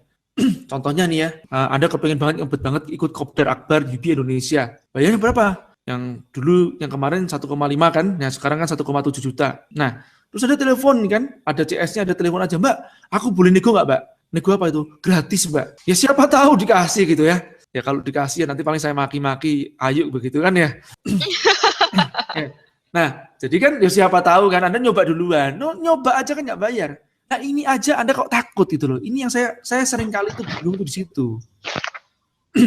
Contohnya nih ya, Anda kepengen banget ikut Kopdar Akbar UB Indonesia. Bayarnya berapa? Yang dulu, yang kemarin 1,5 kan? Nah, sekarang kan 1,7 juta. Nah, terus ada telepon kan? Ada CS-nya, ada telepon aja. Mbak, aku boleh nego nggak, Mbak? Nego apa itu? Gratis, Mbak. Ya siapa tahu dikasih gitu ya. Ya kalau dikasih ya nanti paling saya maki-maki, ayo begitu kan ya. Nah, jadi kan ya siapa tahu kan Anda nyoba duluan. Nyoba aja kan nggak bayar. Nah, ini aja Anda kok takut gitu loh. Ini yang saya sering kali itu bingung tuh di situ.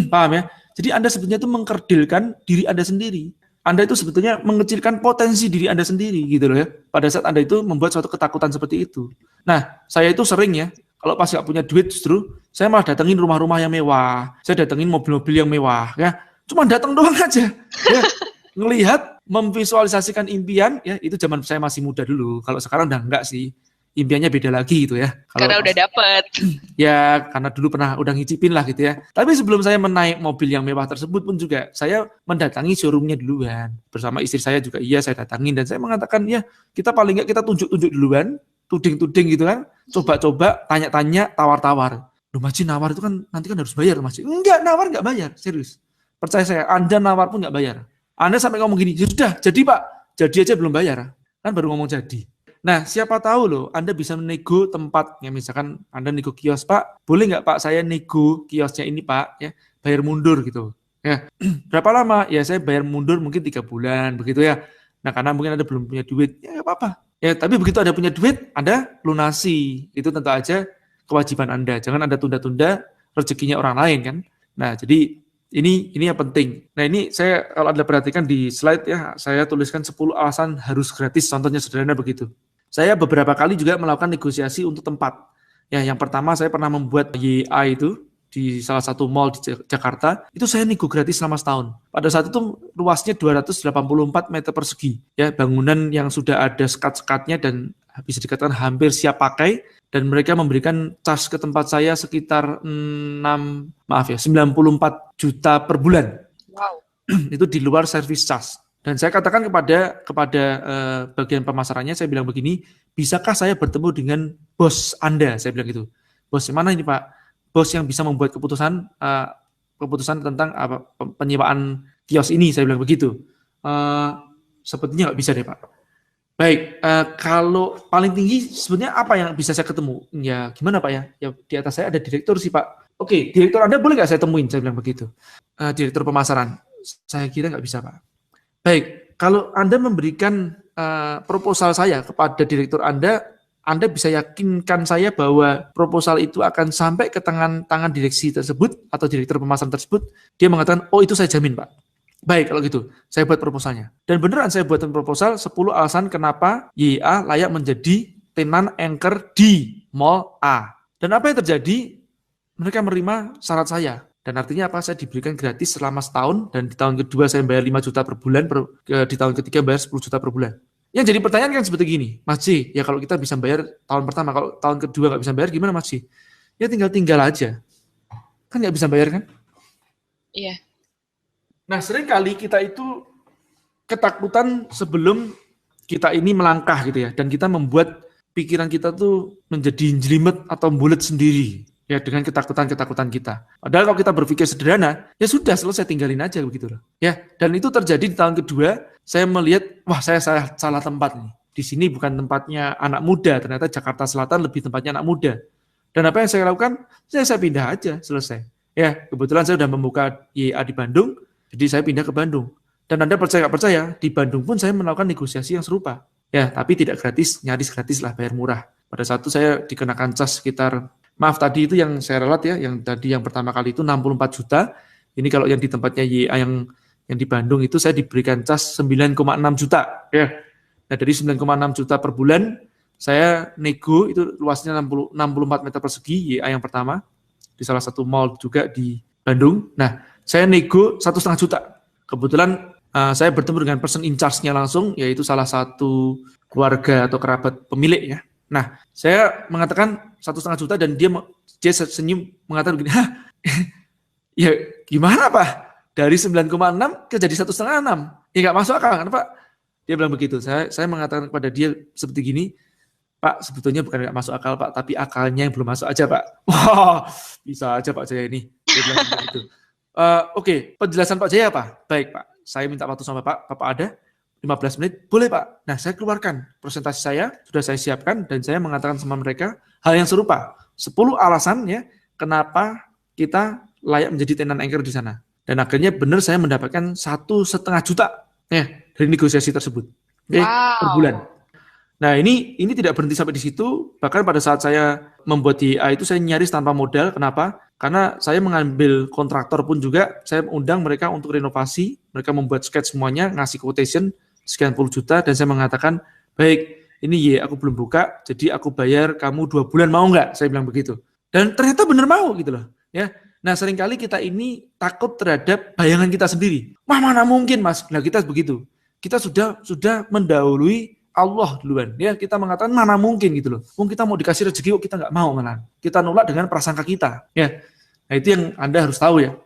Paham ya? Jadi Anda sebetulnya itu mengkerdilkan diri Anda sendiri. Anda itu sebetulnya mengecilkan potensi diri Anda sendiri gitu loh ya. Pada saat Anda itu membuat suatu ketakutan seperti itu. Nah, saya itu sering ya, kalau pas nggak punya duit justru, saya malah datengin rumah-rumah yang mewah. Saya datengin mobil-mobil yang mewah ya. Cuma datang doang aja. Ya. Ngelihat, memvisualisasikan impian, ya itu zaman saya masih muda dulu. Kalau sekarang udah enggak sih. Impiannya beda lagi gitu ya. Karena udah dapet. Ya, karena dulu pernah udah ngicipin lah gitu ya. Tapi sebelum saya menaik mobil yang mewah tersebut pun juga, saya mendatangi showroomnya duluan. Bersama istri saya juga, iya saya datangin. Dan saya mengatakan, ya kita paling nggak kita tunjuk-tunjuk duluan, tuding-tuding gitu kan. Coba-coba, tanya-tanya, tawar-tawar. Loh Mas, nawar itu kan nanti kan harus bayar Mas. Enggak, nawar nggak bayar, serius. Percaya saya, Anda nawar pun nggak bayar. Anda sampai ngomong gini, sudah jadi Pak, jadi aja belum bayar. Kan baru ngomong jadi. Nah, siapa tahu loh, Anda bisa menego tempat, ya misalkan Anda nego kios, Pak, boleh nggak Pak saya nego kiosnya ini Pak, ya bayar mundur gitu. Ya, berapa lama? Ya saya bayar mundur mungkin 3 bulan, begitu ya. Nah, karena mungkin Anda belum punya duit, ya nggak apa-apa. Ya, tapi begitu Anda punya duit, Anda lunasi. Itu tentu aja kewajiban Anda. Jangan Anda tunda-tunda rezekinya orang lain kan. Nah, jadi ini yang penting. Nah, ini saya kalau Anda perhatikan di slide ya, saya tuliskan 10 alasan harus gratis, contohnya sederhana begitu. Saya beberapa kali juga melakukan negosiasi untuk tempat. Ya, yang pertama saya pernah membuat YA itu di salah satu mall di Jakarta, itu saya nego gratis selama setahun. Pada saat itu luasnya 284 meter persegi. Ya, bangunan yang sudah ada sekat-sekatnya dan bisa dikatakan hampir siap pakai, dan mereka memberikan charge ke tempat saya sekitar 94 juta per bulan. Wow. Itu di luar service charge. Dan saya katakan kepada bagian pemasarannya, saya bilang begini, bisakah saya bertemu dengan bos Anda? Saya bilang gitu. Bos mana ini Pak? Bos yang bisa membuat keputusan tentang penyewaan kios ini, saya bilang begitu. Sepertinya nggak bisa deh Pak. Baik, kalau paling tinggi sebenarnya apa yang bisa saya ketemu? Ya gimana Pak ya? Ya di atas saya ada direktur sih Pak. Oke, direktur Anda boleh nggak saya temuin? Saya bilang begitu. Direktur pemasaran. Saya kira nggak bisa Pak. Baik, kalau Anda memberikan proposal saya kepada direktur Anda bisa yakinkan saya bahwa proposal itu akan sampai ke tangan direksi tersebut atau direktur pemasaran tersebut. Dia mengatakan, oh itu saya jamin Pak. Baik, kalau gitu, saya buat proposalnya. Dan beneran saya buatkan proposal 10 alasan kenapa YA layak menjadi tenan anchor di Mall A. Dan apa yang terjadi? Mereka menerima syarat saya. Dan artinya apa? Saya diberikan gratis selama setahun, dan di tahun kedua saya bayar 5 juta per bulan, di tahun ketiga bayar 10 juta per bulan. Yang jadi pertanyaan kan seperti gini, Mas J, ya kalau kita bisa bayar tahun pertama, kalau tahun kedua nggak bisa bayar, gimana Mas J? Ya tinggal aja. Kan nggak bisa bayar kan? Iya. Nah, seringkali kita itu ketakutan sebelum kita ini melangkah gitu ya, dan kita membuat pikiran kita tuh menjadi jelimet atau bulet sendiri ya dengan ketakutan kita. Padahal kalau kita berpikir sederhana, ya sudah selesai, tinggalin aja begitu loh. Ya, dan itu terjadi di tahun kedua, saya melihat wah saya salah tempat nih. Di sini bukan tempatnya anak muda, ternyata Jakarta Selatan lebih tempatnya anak muda. Dan apa yang saya lakukan? Saya pindah aja, selesai. Ya, kebetulan saya sudah membuka YA di Bandung. Jadi saya pindah ke Bandung. Dan Anda percaya nggak percaya, di Bandung pun saya melakukan negosiasi yang serupa. Ya, tapi tidak gratis, nyaris gratis lah, bayar murah. Pada saat itu saya dikenakan cas sekitar, maaf tadi itu yang saya ralat ya, yang tadi yang pertama kali itu 64 juta. Ini kalau yang di tempatnya YA yang di Bandung itu saya diberikan cas 9,6 juta. Ya. Nah dari 9,6 juta per bulan, saya nego itu luasnya 64 meter persegi, YA yang pertama, di salah satu mall juga di Bandung. Nah, saya nego 1,5 juta. Kebetulan saya bertemu dengan person in charge-nya langsung, yaitu salah satu keluarga atau kerabat pemilik ya. Nah, saya mengatakan 1,5 juta dan dia senyum mengatakan begini, ya gimana Pak? Dari 9,6 ke jadi 1,5. Ya nggak masuk akal kan Pak? Dia bilang begitu. Saya mengatakan kepada dia seperti gini, Pak, sebetulnya bukan nggak masuk akal Pak, tapi akalnya yang belum masuk aja Pak. Wah, bisa aja Pak Jaya ini. Dia bilang begitu. Oke, penjelasan Pak Jaya apa? Baik Pak, saya minta waktu sama Bapak ada 15 menit, boleh Pak. Nah, saya keluarkan presentasi saya, sudah saya siapkan, dan saya mengatakan sama mereka hal yang serupa. 10 alasan ya, kenapa kita layak menjadi tenan anchor di sana. Dan akhirnya benar saya mendapatkan 1,5 juta ya, dari negosiasi tersebut. per bulan. Nah, ini tidak berhenti sampai di situ. Bahkan pada saat saya membuat YA itu saya nyaris tanpa modal. Kenapa? Karena saya mengambil kontraktor pun juga, saya undang mereka untuk renovasi, mereka membuat sketch semuanya, ngasih quotation sekian puluh juta, dan saya mengatakan, baik, ini YA aku belum buka, jadi aku bayar kamu 2 bulan, mau nggak? Saya bilang begitu. Dan ternyata benar mau gitu loh. Ya. Nah, seringkali kita ini takut terhadap bayangan kita sendiri. Wah, mana mungkin, Mas? Nah, kita begitu. Kita sudah mendahului Allah duluan, ya kita mengatakan mana mungkin gitu loh. Kita mau dikasih rezeki kok kita nggak mau malah. Kita nolak dengan prasangka kita, ya. Nah itu yang Anda harus tahu ya.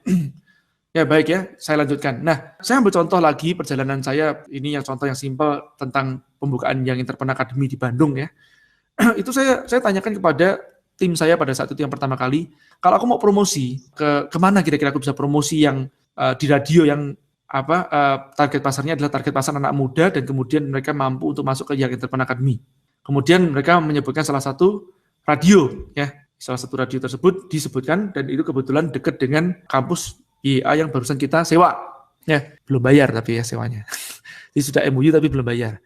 Ya baik ya, saya lanjutkan. Nah, saya ambil contoh lagi perjalanan saya ini yang contoh yang simpel tentang pembukaan yang Interpen Academy di Bandung ya. Itu saya tanyakan kepada tim saya pada saat itu yang pertama kali, kalau aku mau promosi kemana kira-kira aku bisa promosi yang di radio yang target pasarnya adalah target pasar anak muda dan kemudian mereka mampu untuk masuk ke Young Entrepreneur Academy. Kemudian mereka menyebutkan salah satu radio ya. Salah satu radio tersebut disebutkan dan itu kebetulan dekat dengan kampus YA yang barusan kita sewa. Ya, belum bayar tapi ya sewanya. Jadi sudah MOU tapi belum bayar.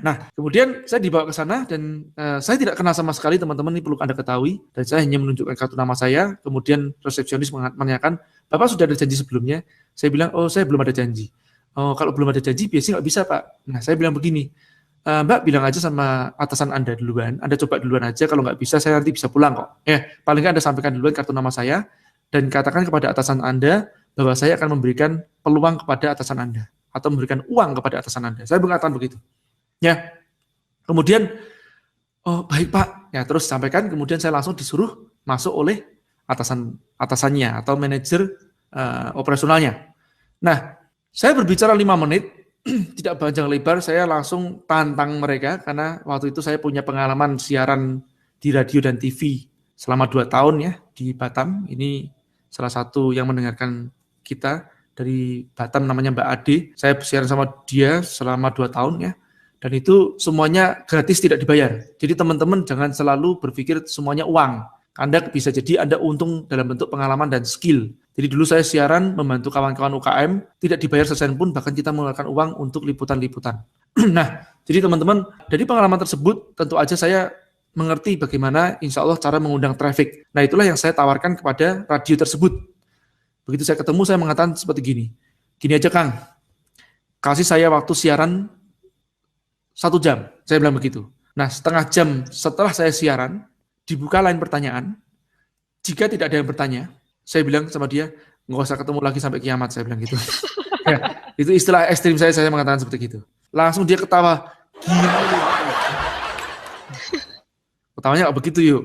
Nah, kemudian saya dibawa ke sana dan saya tidak kenal sama sekali teman-teman, ini perlu Anda ketahui, dan saya hanya menunjukkan kartu nama saya, kemudian resepsionis menanyakan, Bapak sudah ada janji sebelumnya? Saya bilang, oh saya belum ada janji. Oh kalau belum ada janji biasanya nggak bisa Pak. Nah saya bilang begini, Mbak bilang aja sama atasan Anda duluan, Anda coba duluan aja, kalau nggak bisa saya nanti bisa pulang kok. Paling nggak Anda sampaikan duluan kartu nama saya, dan katakan kepada atasan Anda bahwa saya akan memberikan peluang kepada atasan Anda, atau memberikan uang kepada atasan Anda. Saya mengatakan begitu. Ya, kemudian, oh baik Pak, ya terus sampaikan, kemudian saya langsung disuruh masuk oleh atasannya atau manajer operasionalnya. Nah, saya berbicara 5 menit, tidak panjang lebar, saya langsung tantang mereka, karena waktu itu saya punya pengalaman siaran di radio dan TV selama 2 tahun ya, di Batam. Ini salah satu yang mendengarkan kita dari Batam, namanya Mbak Ade. Saya siaran sama dia selama 2 tahun ya. Dan itu semuanya gratis, tidak dibayar. Jadi teman-teman jangan selalu berpikir semuanya uang. Anda bisa jadi Anda untung dalam bentuk pengalaman dan skill. Jadi dulu saya siaran membantu kawan-kawan UKM, tidak dibayar sesen pun, bahkan kita mengeluarkan uang untuk liputan-liputan. Nah, jadi teman-teman, dari pengalaman tersebut tentu aja saya mengerti bagaimana insya Allah cara mengundang traffic. Nah itulah yang saya tawarkan kepada radio tersebut. Begitu saya ketemu, saya mengatakan seperti gini. Gini aja Kang, kasih saya waktu siaran 1 jam, saya bilang begitu. Nah, setengah jam setelah saya siaran, dibuka line pertanyaan. Jika tidak ada yang bertanya, saya bilang sama dia, nggak usah ketemu lagi sampai kiamat, saya bilang gitu. Ya, itu istilah ekstrim saya mengatakan seperti itu. Langsung dia ketawa, gila. Ketawanya nggak begitu yuk.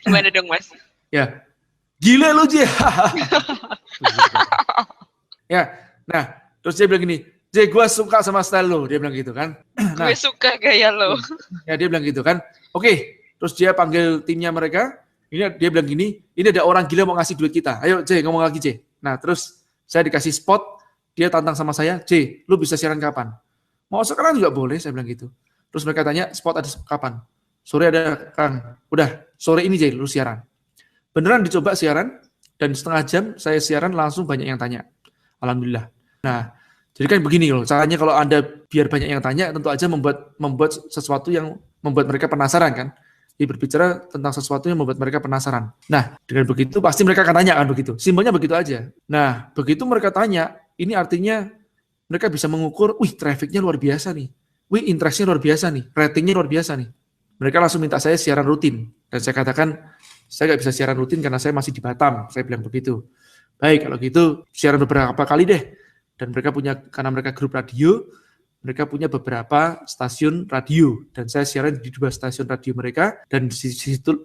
Gimana dong Mas? Ya, gila lu Jay. Ya, nah, terus dia bilang gini, Jay, gue suka sama style lo, dia bilang gitu kan. Nah, gue suka gaya lo. Ya dia bilang gitu kan. Oke, terus dia panggil timnya mereka. Ini dia bilang gini, ini ada orang gila mau ngasih duit kita. Ayo Jay, ngomong lagi Jay. Nah terus saya dikasih spot, dia tantang sama saya, Jay, lu bisa siaran kapan? Mau sekarang juga boleh, saya bilang gitu. Terus mereka tanya, spot ada kapan? Sore ada Kang. Udah, sore ini Jay, lu siaran. Beneran dicoba siaran, dan setengah jam saya siaran langsung banyak yang tanya. Alhamdulillah. Nah, jadi kan begini loh, caranya kalau Anda biar banyak yang tanya, tentu aja membuat sesuatu yang membuat mereka penasaran kan. Jadi berbicara tentang sesuatu yang membuat mereka penasaran. Nah, dengan begitu pasti mereka akan tanya kan begitu. Simpelnya begitu aja. Nah, begitu mereka tanya, ini artinya mereka bisa mengukur, wih trafficnya luar biasa nih. Wih interestnya luar biasa nih. Ratingnya luar biasa nih. Mereka langsung minta saya siaran rutin. Dan saya katakan, saya nggak bisa siaran rutin karena saya masih di Batam. Saya bilang begitu. Baik, kalau gitu siaran beberapa kali deh. Dan mereka karena mereka grup radio, mereka punya beberapa stasiun radio. Dan saya siaran di 2 stasiun radio mereka. Dan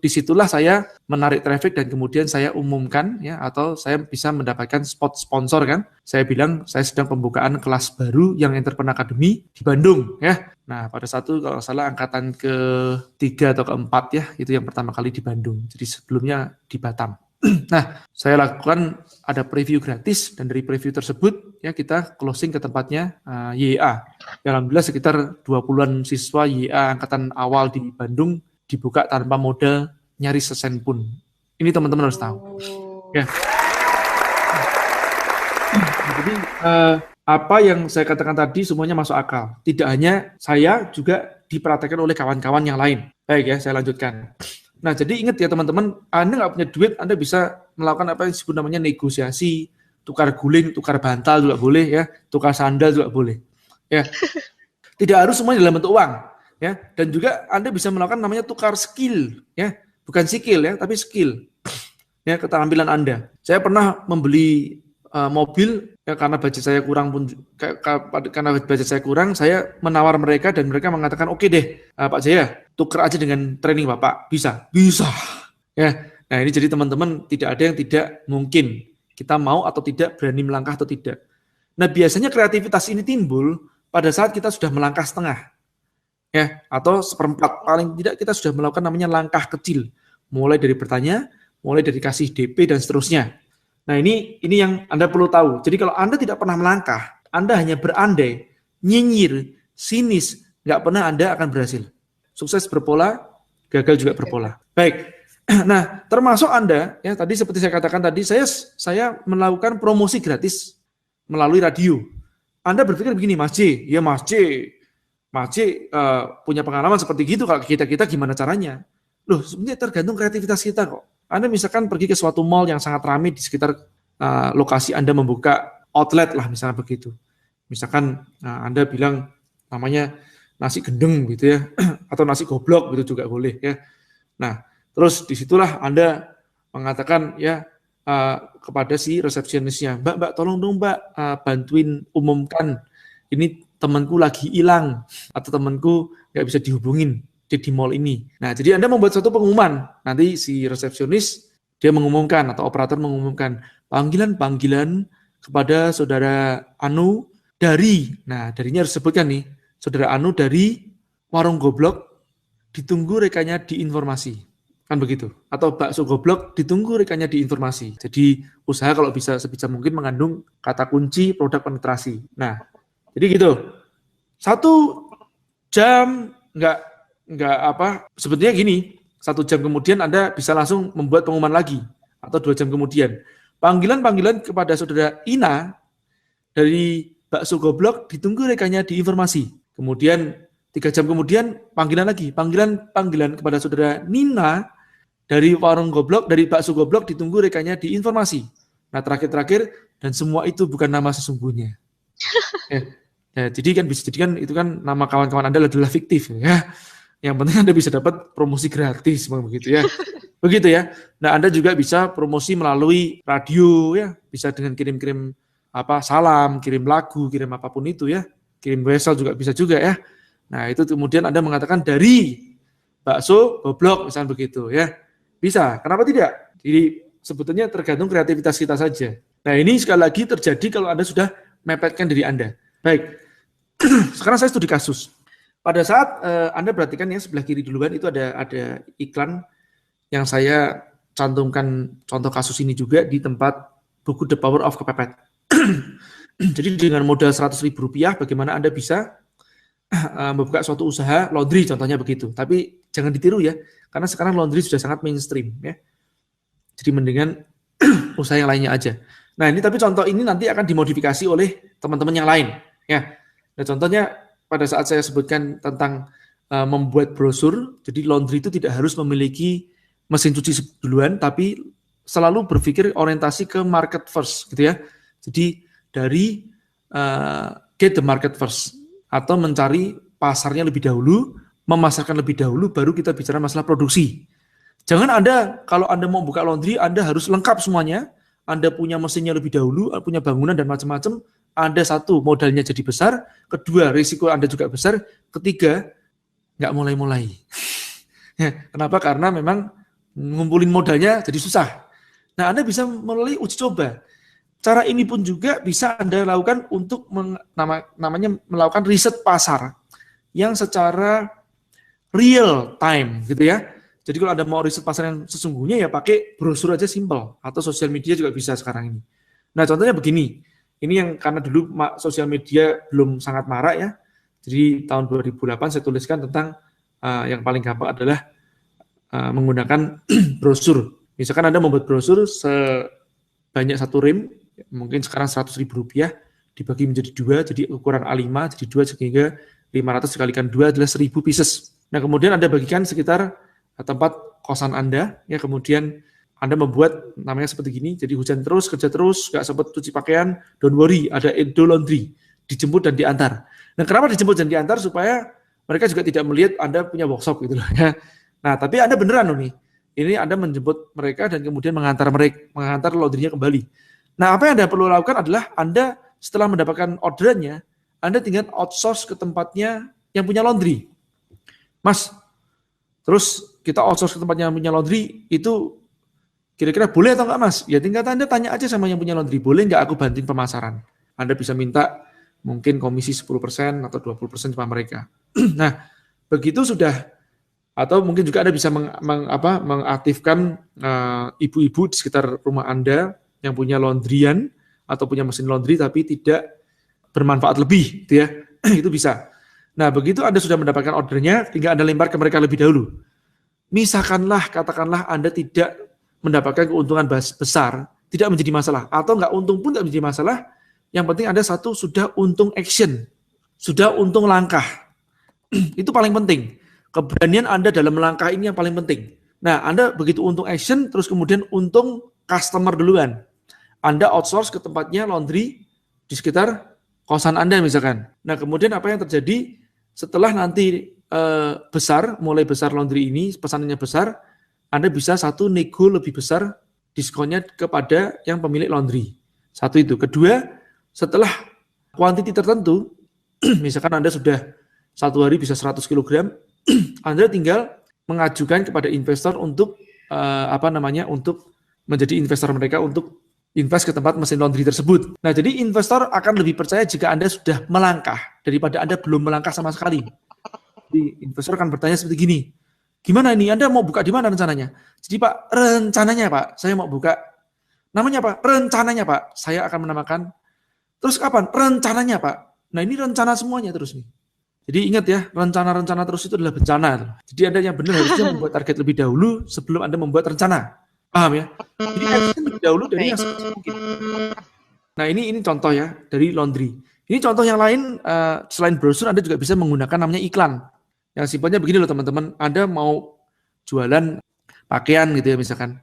disitulah saya menarik traffic dan kemudian saya umumkan, ya, atau saya bisa mendapatkan spot sponsor kan. Saya bilang saya sedang pembukaan kelas baru yang Entrepen Academy di Bandung. Ya. Nah pada satu kalau salah angkatan ke-3 atau ke-4 ya, itu yang pertama kali di Bandung. Jadi sebelumnya di Batam. Nah, saya lakukan ada preview gratis dan dari preview tersebut ya kita closing ke tempatnya YA. Alhamdulillah sekitar 20-an siswa YA angkatan awal di Bandung dibuka tanpa modal nyaris sesen pun. Ini teman-teman harus tahu. Ya. Jadi apa yang saya katakan tadi semuanya masuk akal. Tidak hanya saya, juga dipraktekkan oleh kawan-kawan yang lain. Baik ya, saya lanjutkan. Nah, jadi ingat ya teman-teman, Anda nggak punya duit, Anda bisa melakukan apa yang disebut namanya negosiasi, tukar guling, tukar bantal juga boleh ya, tukar sandal juga boleh. Ya. Tidak harus semuanya dalam bentuk uang, ya. Dan juga Anda bisa melakukan namanya tukar skill, ya. Bukan skill ya, tapi skill. Ya, keterampilan Anda. Saya pernah membeli mobil ya, karena budget saya kurang pun karena budget saya kurang, saya menawar mereka dan mereka mengatakan oke deh Pak Jaya, tukar aja dengan training Bapak. Bisa ya. Nah, ini jadi teman-teman, tidak ada yang tidak mungkin. Kita mau atau tidak, berani melangkah atau tidak. Nah, biasanya kreativitas ini timbul pada saat kita sudah melangkah setengah ya, atau seperempat, paling tidak kita sudah melakukan namanya langkah kecil, mulai dari bertanya, mulai dari kasih DP dan seterusnya. Nah, ini yang Anda perlu tahu. Jadi kalau Anda tidak pernah melangkah, Anda hanya berandai, nyinyir, sinis, nggak pernah Anda akan berhasil. Sukses berpola, gagal juga berpola. Baik. Nah, termasuk Anda, ya tadi seperti saya katakan tadi, saya melakukan promosi gratis melalui radio. Anda berpikir begini, Mas J, ya Mas J punya pengalaman seperti gitu, kalau kita gimana caranya? Loh, sebenarnya tergantung kreativitas kita kok. Anda misalkan pergi ke suatu mall yang sangat ramai di sekitar lokasi Anda membuka outlet lah, misalnya begitu. Misalkan Anda bilang namanya nasi gendeng gitu ya, atau nasi goblok gitu juga boleh ya. Nah, terus disitulah Anda mengatakan ya kepada si resepsionisnya, Mbak tolong dong Mbak bantuin umumkan ini temanku lagi hilang atau temanku nggak bisa dihubungin di mall ini. Nah, jadi Anda membuat suatu pengumuman. Nanti si resepsionis dia mengumumkan atau operator mengumumkan panggilan kepada saudara Anu dari, nah darinya harus sebutkan nih, saudara Anu dari warung goblok, ditunggu rekannya di informasi. Kan begitu. Atau bakso goblok, ditunggu rekannya di informasi. Jadi usaha kalau bisa sebisa mungkin mengandung kata kunci produk penetrasi. Nah, jadi gitu. 1 jam sebetulnya gini, 1 jam kemudian Anda bisa langsung membuat pengumuman lagi, atau 2 jam kemudian. Panggilan kepada saudara Ina dari bakso goblok, ditunggu rekannya di informasi. Kemudian 3 jam kemudian panggilan lagi, panggilan kepada saudara Nina dari warung goblok, dari bakso goblok, ditunggu rekannya di informasi. Nah, terakhir, dan semua itu bukan nama sesungguhnya. Ya, jadi kan bisa jadi kan itu kan nama kawan-kawan Anda adalah fiktif ya. Yang penting Anda bisa dapat promosi gratis begitu ya. Begitu ya. Nah, Anda juga bisa promosi melalui radio ya, bisa dengan kirim-kirim salam, kirim lagu, kirim apapun itu ya. Kirim wesel juga bisa juga ya. Nah, itu kemudian Anda mengatakan dari bakso goblok misalnya begitu ya. Bisa. Kenapa tidak? Jadi sebetulnya tergantung kreativitas kita saja. Nah, ini sekali lagi terjadi kalau Anda sudah mepetkan diri Anda. Baik. Sekarang saya studi kasus. Pada saat Anda perhatikan ya, sebelah kiri duluan itu ada iklan yang saya cantumkan contoh kasus ini juga di tempat buku The Power of Kepepet. Jadi dengan modal Rp100.000 bagaimana Anda bisa membuka suatu usaha laundry contohnya begitu. Tapi jangan ditiru ya, karena sekarang laundry sudah sangat mainstream ya. Jadi mendingan usaha yang lainnya aja. Nah, ini tapi contoh ini nanti akan dimodifikasi oleh teman-teman yang lain ya. Nah, contohnya pada saat saya sebutkan tentang membuat brosur, jadi laundry itu tidak harus memiliki mesin cuci duluan, tapi selalu berpikir orientasi ke market first, gitu ya. Jadi dari get the market first, atau mencari pasarnya lebih dahulu, memasarkan lebih dahulu, baru kita bicara masalah produksi. Jangan Anda, kalau Anda mau buka laundry, Anda harus lengkap semuanya, Anda punya mesinnya lebih dahulu, punya bangunan dan macam-macam. Anda 1, modalnya jadi besar, 2, risiko Anda juga besar, 3, nggak mulai-mulai. Ya, kenapa? Karena memang ngumpulin modalnya jadi susah. Nah, Anda bisa melalui uji coba. Cara ini pun juga bisa Anda lakukan untuk namanya melakukan riset pasar yang secara real time, gitu ya. Jadi kalau Anda mau riset pasar yang sesungguhnya ya pakai brosur aja simple, atau sosial media juga bisa sekarang ini. Nah, contohnya begini. Ini yang karena dulu sosial media belum sangat marak ya. Jadi tahun 2008 saya tuliskan tentang yang paling gampang adalah menggunakan brosur. Misalkan Anda membuat brosur sebanyak 1 rim, mungkin sekarang Rp100.000, dibagi menjadi 2, jadi ukuran A5 jadi 2 sehingga 500 dikalikan 2 adalah 1000 pieces. Nah, kemudian Anda bagikan sekitar tempat kosan Anda, ya, kemudian Anda membuat namanya seperti gini, jadi hujan terus, kerja terus, nggak sempat cuci pakaian, don't worry, ada Edo Laundry, dijemput dan diantar. Nah, kenapa dijemput dan diantar? Supaya mereka juga tidak melihat Anda punya workshop gitu loh, ya. Nah, tapi Anda beneran loh nih, ini Anda menjemput mereka dan kemudian mengantar laundry-nya kembali. Nah, apa yang Anda perlu lakukan adalah Anda setelah mendapatkan orderannya, Anda tinggal outsource ke tempatnya yang punya laundry. Mas, terus kita outsource ke tempatnya yang punya laundry, itu kira-kira boleh atau enggak, Mas? Ya tinggal Anda tanya aja sama yang punya laundry, boleh enggak aku bantuin pemasaran? Anda bisa minta mungkin komisi 10% atau 20% sama mereka. Nah, begitu sudah, atau mungkin juga Anda bisa mengaktifkan ibu-ibu di sekitar rumah Anda yang punya laundryan atau punya mesin laundry tapi tidak bermanfaat lebih, gitu ya. Itu bisa. Nah, begitu Anda sudah mendapatkan ordernya, tinggal Anda lempar ke mereka lebih dahulu. Misalkanlah, katakanlah Anda tidak mendapatkan keuntungan besar, tidak menjadi masalah. Atau nggak untung pun tidak menjadi masalah. Yang penting Anda satu, sudah untung action. Sudah untung langkah. Itu paling penting. Keberanian Anda dalam melangkah ini yang paling penting. Nah, Anda begitu untung action, terus kemudian untung customer duluan. Anda outsource ke tempatnya laundry di sekitar kosan Anda misalkan. Nah, kemudian apa yang terjadi setelah nanti mulai besar laundry ini, pesanannya besar, Anda bisa satu nego lebih besar diskonnya kepada yang pemilik laundry. Satu itu. Kedua, setelah kuantiti tertentu, misalkan Anda sudah satu hari bisa 100 kg, Anda tinggal mengajukan kepada investor untuk untuk menjadi investor mereka untuk invest ke tempat mesin laundry tersebut. Nah, jadi investor akan lebih percaya jika Anda sudah melangkah daripada Anda belum melangkah sama sekali. Jadi investor akan bertanya seperti gini, gimana ini, Anda mau buka di mana rencananya? Jadi Pak, rencananya Pak, saya mau buka. Namanya Pak, rencananya Pak, saya akan menamakan. Terus kapan? Rencananya Pak. Nah, ini rencana semuanya terus nih. Jadi ingat ya, rencana-rencana terus itu adalah bencana. Jadi Anda yang benar harusnya membuat target lebih dahulu sebelum Anda membuat rencana. Paham ya? Jadi action lebih dahulu dari yang sekecil mungkin. Nah, ini contoh ya dari laundry. Ini contoh yang lain, selain brosur Anda juga bisa menggunakan namanya iklan. Yang simpelnya begini loh teman-teman, Anda mau jualan pakaian gitu ya misalkan.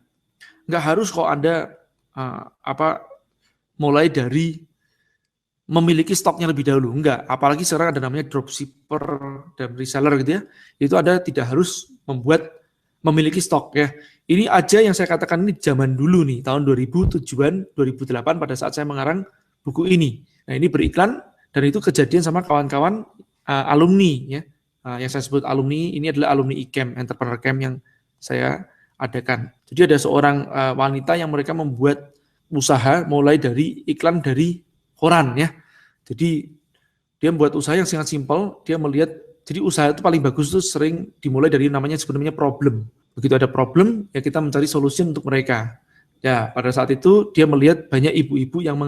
Nggak harus kok Anda mulai dari memiliki stoknya lebih dahulu, enggak. Apalagi sekarang ada namanya dropshipper dan reseller gitu ya. Itu Anda tidak harus memiliki stok ya. Ini aja yang saya katakan ini zaman dulu nih, tahun 2007-an, 2008 pada saat saya mengarang buku ini. Nah, ini beriklan dan itu kejadian sama kawan-kawan alumni ya. Yang saya sebut alumni ini adalah alumni ICAM, Entrepreneur Camp yang saya adakan. Jadi ada seorang wanita yang mereka membuat usaha mulai dari iklan dari koran ya. Jadi dia membuat usaha yang sangat simpel, dia melihat, jadi usaha itu paling bagus itu sering dimulai dari namanya sebenarnya problem. Begitu ada problem, ya kita mencari solusi untuk mereka. Ya, pada saat itu dia melihat banyak ibu-ibu yang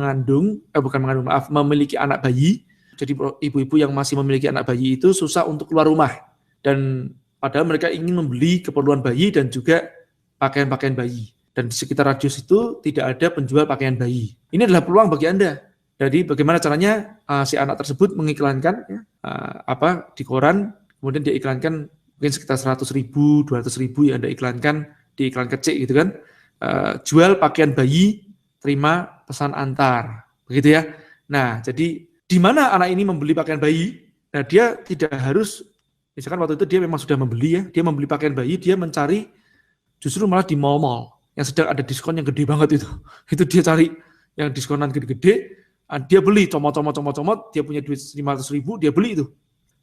memiliki anak bayi. Jadi ibu-ibu yang masih memiliki anak bayi itu susah untuk keluar rumah. Dan padahal mereka ingin membeli keperluan bayi dan juga pakaian-pakaian bayi. Dan di sekitar radius itu tidak ada penjual pakaian bayi. Ini adalah peluang bagi Anda. Jadi bagaimana caranya si anak tersebut mengiklankan di koran, kemudian dia iklankan mungkin sekitar 100.000, 200.000 yang Anda iklankan di iklan kecil gitu kan. Jual pakaian bayi, terima pesan antar. Begitu ya. Nah, jadi di mana anak ini membeli pakaian bayi? Nah, dia tidak harus, misalkan waktu itu dia memang sudah membeli ya, dia membeli pakaian bayi, dia mencari justru malah di mall-mall yang sedang ada diskon yang gede banget itu. Itu dia cari yang diskonan gede-gede, dia beli comot, dia punya duit 500.000, dia beli itu.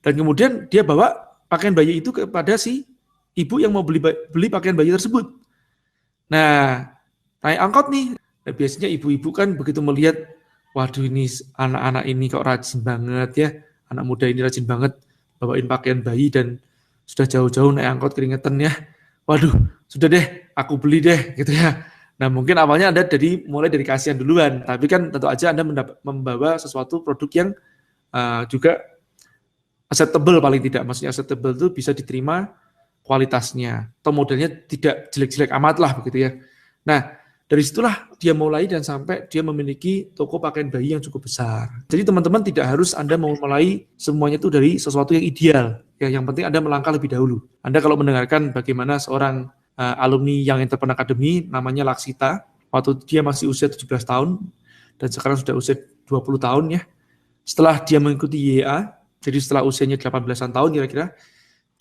Dan kemudian dia bawa pakaian bayi itu kepada si ibu yang mau beli pakaian bayi tersebut. Nah, naik angkot nih. Nah, biasanya ibu-ibu kan begitu melihat, waduh ini anak-anak ini kok rajin banget ya, anak muda ini rajin banget bawain pakaian bayi dan sudah jauh-jauh naik angkot keringetan ya. Waduh, sudah deh, aku beli deh gitu ya. Nah, mungkin awalnya Anda mulai dari kasihan duluan, tapi kan tentu aja Anda membawa sesuatu produk yang juga acceptable paling tidak. Maksudnya acceptable itu bisa diterima kualitasnya atau modelnya tidak jelek-jelek amat lah begitu ya. Nah, Dari situlah dia mulai dan sampai dia memiliki toko pakaian bayi yang cukup besar. Jadi teman-teman tidak harus Anda memulai semuanya itu dari sesuatu yang ideal. Ya, yang penting Anda melangkah lebih dahulu. Anda kalau mendengarkan bagaimana seorang alumni Young Entrepreneur Academy, namanya Laksita, waktu dia masih usia 17 tahun, dan sekarang sudah usia 20 tahun ya. Setelah dia mengikuti YA, jadi setelah usianya 18-an tahun kira-kira,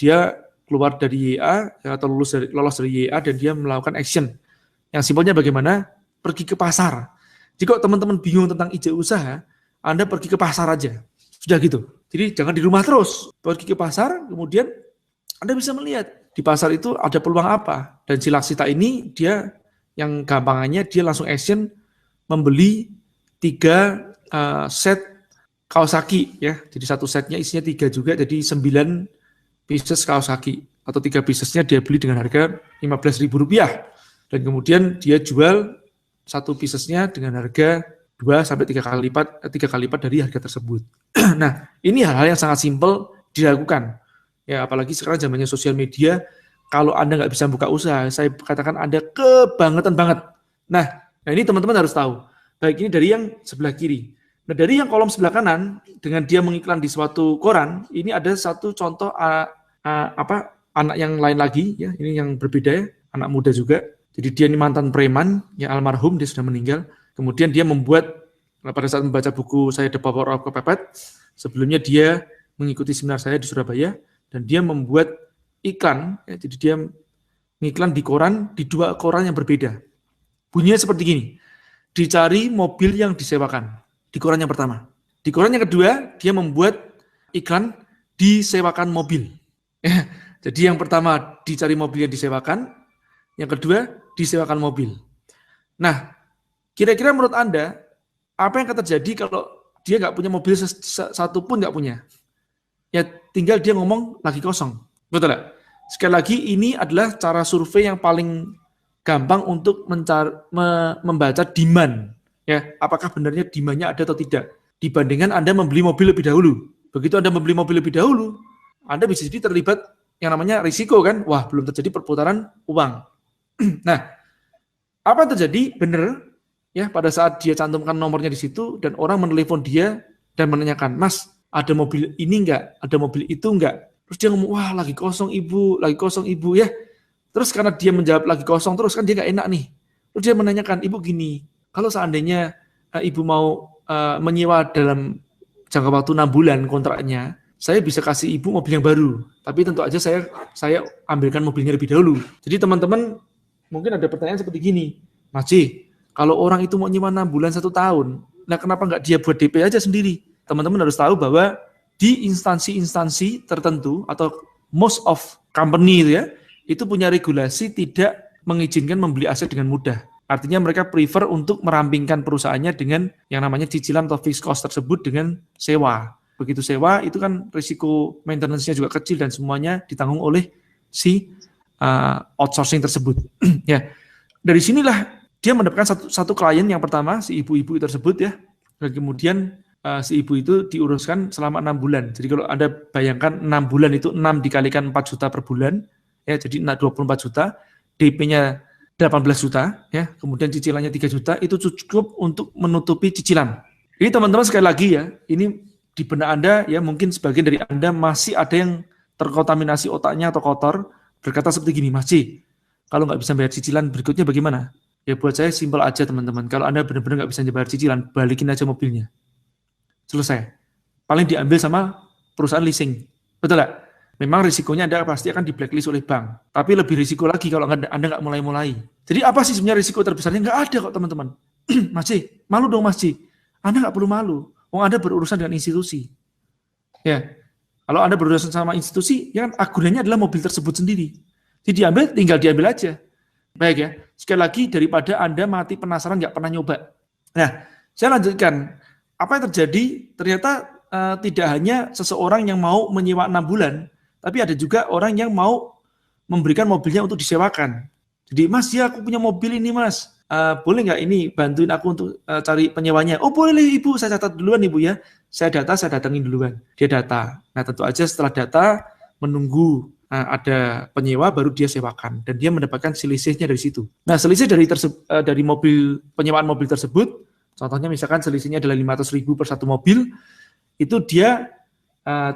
dia keluar dari YA atau lolos dari YA dan dia melakukan action. Yang simpelnya bagaimana? Pergi ke pasar. Jika teman-teman bingung tentang ide usaha, Anda pergi ke pasar aja. Sudah gitu. Jadi jangan di rumah terus. Pergi ke pasar, kemudian Anda bisa melihat di pasar itu ada peluang apa. Dan si Laksita ini, dia yang gampangannya dia langsung action membeli 3 set kaos kaki ya. Jadi satu setnya isinya 3 juga, jadi 9 pieces kaos kaki. Atau 3 piecesnya dia beli dengan harga Rp15.000. Dan kemudian dia jual satu piecesnya dengan harga 2-3 kali lipat dari harga tersebut. Nah, ini hal-hal yang sangat simpel dilakukan. Ya, apalagi sekarang zamannya sosial media, kalau Anda nggak bisa buka usaha, saya katakan Anda kebangetan banget. Nah ini teman-teman harus tahu. Baik ini dari yang sebelah kiri. Nah, dari yang kolom sebelah kanan, dengan dia mengiklan di suatu koran, ini ada satu contoh anak yang lain lagi, ya, ini yang berbeda ya, anak muda juga. Jadi dia ini mantan preman, ya almarhum, dia sudah meninggal. Kemudian dia membuat, pada saat membaca buku saya The Power of Kepepet, sebelumnya dia mengikuti seminar saya di Surabaya, dan dia membuat iklan, ya, jadi dia mengiklan di koran, di 2 koran yang berbeda. Bunyinya seperti gini, dicari mobil yang disewakan, di koran yang pertama. Di koran yang kedua, dia membuat iklan disewakan mobil. Jadi yang pertama, dicari mobil yang disewakan, yang kedua, disewakan mobil. Nah, kira-kira menurut Anda, apa yang akan terjadi kalau dia nggak punya mobil satu pun nggak punya? Ya, tinggal dia ngomong lagi kosong. Betul nggak? Sekali lagi, ini adalah cara survei yang paling gampang untuk membaca demand. Ya, apakah benarnya demand-nya ada atau tidak? Dibandingkan Anda membeli mobil lebih dahulu. Begitu Anda membeli mobil lebih dahulu, Anda bisa jadi terlibat yang namanya risiko kan? Wah, belum terjadi perputaran uang. Nah, apa yang terjadi? Benar ya, pada saat dia cantumkan nomornya di situ dan orang menelepon dia dan menanyakan, "Mas, ada mobil ini enggak? Ada mobil itu enggak?" Terus dia ngomong, "Wah, lagi kosong ibu ya." Terus karena dia menjawab lagi kosong terus kan dia enggak enak nih. Terus dia menanyakan, "Ibu gini, kalau seandainya ibu mau menyewa dalam jangka waktu 6 bulan kontraknya, saya bisa kasih ibu mobil yang baru. Tapi tentu aja saya ambilkan mobilnya lebih dahulu." Jadi teman-teman mungkin ada pertanyaan seperti gini, "Mas J, kalau orang itu mau nyewa 6 bulan 1 tahun, nah kenapa nggak dia buat DP aja sendiri?" Teman-teman harus tahu bahwa di instansi-instansi tertentu atau most of company itu punya regulasi tidak mengizinkan membeli aset dengan mudah. Artinya mereka prefer untuk merampingkan perusahaannya dengan yang namanya cicilan atau fixed cost tersebut dengan sewa. Begitu sewa itu kan risiko maintenance-nya juga kecil dan semuanya ditanggung oleh si outsourcing tersebut. Ya, dari sinilah dia mendapatkan satu klien yang pertama, si ibu-ibu tersebut ya, dan kemudian si ibu itu diuruskan selama 6 bulan. Jadi kalau Anda bayangkan 6 bulan itu 6 dikalikan 4 juta per bulan, ya jadi 24 juta, DP-nya 18 juta, ya, kemudian cicilannya 3 juta, itu cukup untuk menutupi cicilan. Jadi teman-teman sekali lagi ya, ini di benak Anda ya mungkin sebagian dari Anda masih ada yang terkontaminasi otaknya atau kotor, berkata seperti gini, "Mas J, kalau nggak bisa bayar cicilan berikutnya bagaimana?" Ya buat saya simpel aja teman-teman, kalau Anda benar-benar nggak bisa bayar cicilan, balikin aja mobilnya. Selesai. Paling diambil sama perusahaan leasing. Betul nggak? Memang risikonya Anda pasti akan di blacklist oleh bank. Tapi lebih risiko lagi kalau Anda nggak mulai-mulai. Jadi apa sih sebenarnya risiko terbesarnya? Nggak ada kok teman-teman. Mas J, malu dong Mas J. Anda nggak perlu malu. Anda berurusan dengan institusi. Ya. Kalau Anda berurusan sama institusi, ya kan agunannya adalah mobil tersebut sendiri. Jadi tinggal diambil aja. Baik ya. Sekali lagi, daripada Anda mati penasaran nggak pernah nyoba. Nah, saya lanjutkan. Apa yang terjadi? Ternyata tidak hanya seseorang yang mau menyewa 6 bulan, tapi ada juga orang yang mau memberikan mobilnya untuk disewakan. Jadi, "Mas, ya aku punya mobil ini, Mas. Boleh nggak ini bantuin aku untuk cari penyewanya?" "Oh, boleh Ibu, saya catat duluan Ibu ya. Saya datangin duluan." Dia data. Nah, tentu aja setelah data, menunggu ada penyewa, baru dia sewakan, dan dia mendapatkan selisihnya dari situ. Nah, selisih dari penyewaan mobil tersebut, contohnya misalkan selisihnya adalah 500.000 per satu mobil, itu dia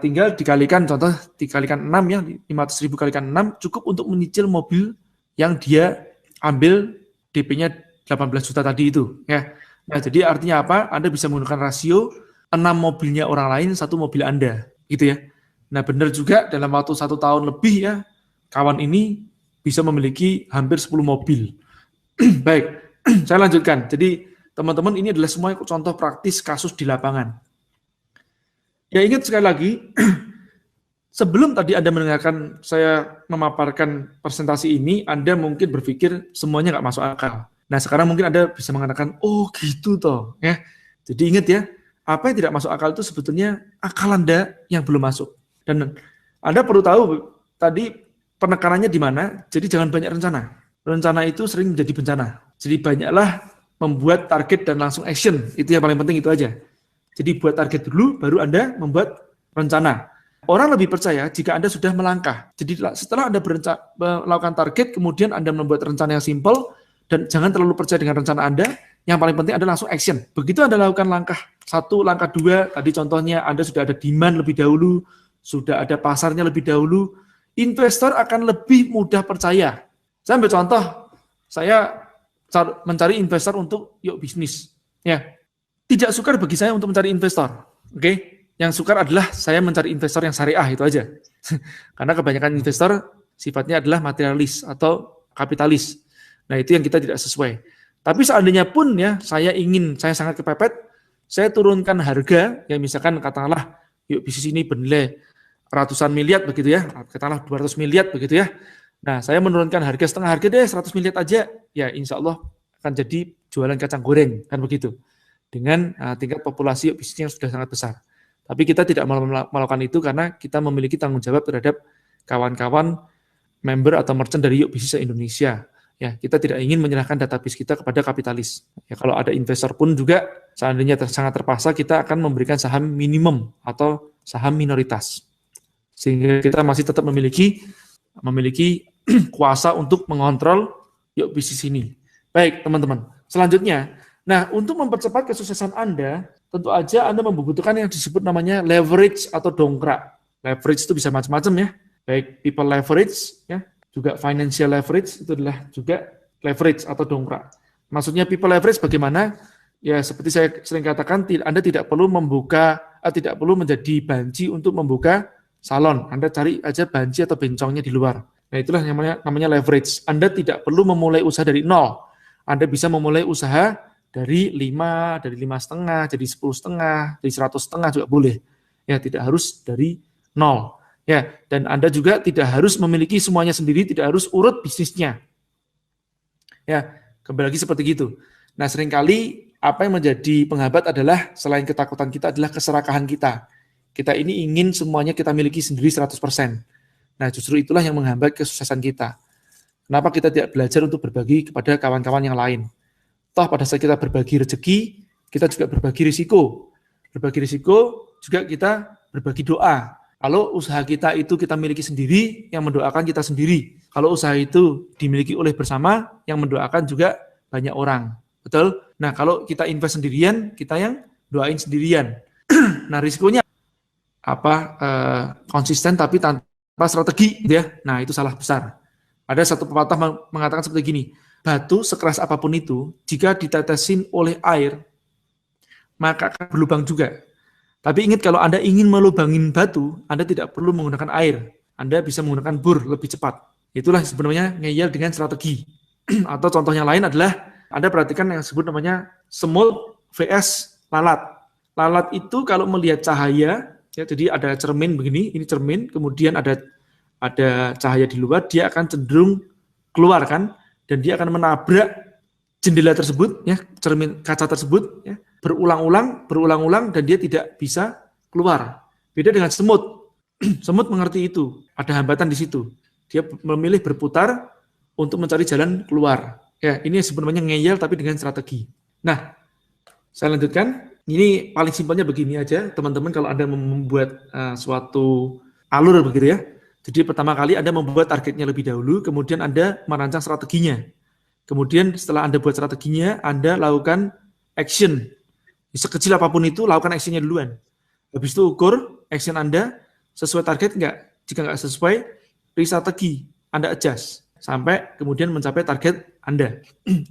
tinggal dikalikan 6 ya, 500.000 kalikan 6 cukup untuk menyicil mobil yang dia ambil DP-nya 18 juta tadi itu. Ya. Nah, jadi artinya apa? Anda bisa menggunakan rasio 6 mobilnya orang lain, 1 mobil Anda, gitu ya. Nah, benar juga dalam waktu 1 tahun lebih ya, kawan ini bisa memiliki hampir 10 mobil. Baik, saya lanjutkan. Jadi, teman-teman, ini adalah semua contoh praktis kasus di lapangan. Ya, ingat sekali lagi, sebelum tadi Anda mendengarkan saya memaparkan presentasi ini, Anda mungkin berpikir semuanya nggak masuk akal. Nah, sekarang mungkin Anda bisa mengatakan, oh gitu toh. Ya. Jadi ingat ya, apa yang tidak masuk akal itu sebetulnya akal Anda yang belum masuk. Dan Anda perlu tahu tadi penekanannya di mana, jadi jangan banyak rencana. Rencana itu sering menjadi bencana. Jadi banyaklah membuat target dan langsung action. Itu yang paling penting, itu aja. Jadi buat target dulu, baru Anda membuat rencana. Orang lebih percaya jika Anda sudah melangkah. Jadi setelah Anda melakukan target, kemudian Anda membuat rencana yang simple, dan jangan terlalu percaya dengan rencana Anda. Yang paling penting adalah langsung action. Begitu Anda lakukan langkah 1, langkah 2, tadi contohnya Anda sudah ada demand lebih dahulu, sudah ada pasarnya lebih dahulu, investor akan lebih mudah percaya. Saya ambil contoh, saya mencari investor untuk yuk bisnis. Ya, tidak sukar bagi saya untuk mencari investor. Oke, yang sukar adalah saya mencari investor yang syariah, itu aja. Karena kebanyakan investor sifatnya adalah materialis atau kapitalis. Nah, itu yang kita tidak sesuai. Tapi seandainya pun ya, saya sangat kepepet, saya turunkan harga, ya misalkan katakanlah, yuk bisnis ini bernilai ratusan miliar begitu ya, katakanlah 200 miliar begitu ya. Nah, saya menurunkan harga setengah harga deh, 100 miliar aja, ya insya Allah akan jadi jualan kacang goreng, kan begitu. Dengan tingkat populasi bisnis yang sudah sangat besar. Tapi kita tidak melakukan itu karena kita memiliki tanggung jawab terhadap kawan-kawan member atau merchant dari Yuk Bisnis Indonesia. Ya, kita tidak ingin menyerahkan database kita kepada kapitalis. Ya, kalau ada investor pun juga seandainya sangat terpaksa, kita akan memberikan saham minimum atau saham minoritas. Sehingga kita masih tetap memiliki kuasa untuk mengontrol Yuk Bisnis ini. Baik, teman-teman. Selanjutnya, nah, untuk mempercepat kesuksesan Anda, tentu aja Anda membutuhkan yang disebut namanya leverage atau dongkrak. Leverage itu bisa macam-macam ya. Baik people leverage, ya, juga financial leverage, itu adalah juga leverage atau dongkrak. Maksudnya people leverage bagaimana? Ya, seperti saya sering katakan, Anda tidak perlu tidak perlu menjadi banci untuk membuka salon. Anda cari aja banci atau bencongnya di luar. Nah, itulah yang namanya leverage. Anda tidak perlu memulai usaha dari nol. Anda bisa memulai usaha dari 5, dari 5,5, jadi 10,5, dari 100,5 juga boleh. Ya, tidak harus dari nol. Ya, dan Anda juga tidak harus memiliki semuanya sendiri, tidak harus urut bisnisnya. Ya, kembali lagi seperti gitu. Nah, seringkali apa yang menjadi penghambat adalah selain ketakutan kita adalah keserakahan kita. Kita ini ingin semuanya kita miliki sendiri 100%. Nah, justru itulah yang menghambat kesuksesan kita. Kenapa kita tidak belajar untuk berbagi kepada kawan-kawan yang lain? Toh pada saat kita berbagi rezeki, kita juga berbagi risiko. Berbagi risiko juga kita berbagi doa. Kalau usaha kita itu kita miliki sendiri, yang mendoakan kita sendiri. Kalau usaha itu dimiliki oleh bersama, yang mendoakan juga banyak orang. Betul? Nah, kalau kita invest sendirian, kita yang doain sendirian. Nah, risikonya konsisten tapi tanpa strategi, gitu ya. Nah, itu salah besar. Ada satu pepatah mengatakan seperti gini, batu sekeras apapun itu, jika ditetesin oleh air, maka akan berlubang juga. Tapi ingat, kalau Anda ingin melubangin batu, Anda tidak perlu menggunakan air. Anda bisa menggunakan bur lebih cepat. Itulah sebenarnya ngeyel dengan strategi. Atau contoh yang lain adalah, Anda perhatikan yang disebut namanya semut vs lalat. Lalat itu kalau melihat cahaya, ya, jadi ada cermin begini, ini cermin, kemudian ada cahaya di luar, dia akan cenderung keluar kan, dan dia akan menabrak jendela tersebut, ya, cermin kaca tersebut, ya, berulang-ulang, dan dia tidak bisa keluar. Beda dengan semut. Semut mengerti itu, ada hambatan di situ. Dia memilih berputar untuk mencari jalan keluar. Ya, ini sebenarnya ngeyel tapi dengan strategi. Nah, saya lanjutkan. Ini paling simpelnya begini aja, teman-teman, kalau Anda membuat suatu alur begitu ya. Jadi pertama kali Anda membuat targetnya lebih dahulu, kemudian Anda merancang strateginya. Kemudian setelah Anda buat strateginya, Anda lakukan action. Sekecil apapun itu, lakukan actionnya duluan. Habis itu ukur action Anda sesuai target enggak. Jika enggak sesuai, strategi Anda adjust sampai kemudian mencapai target Anda.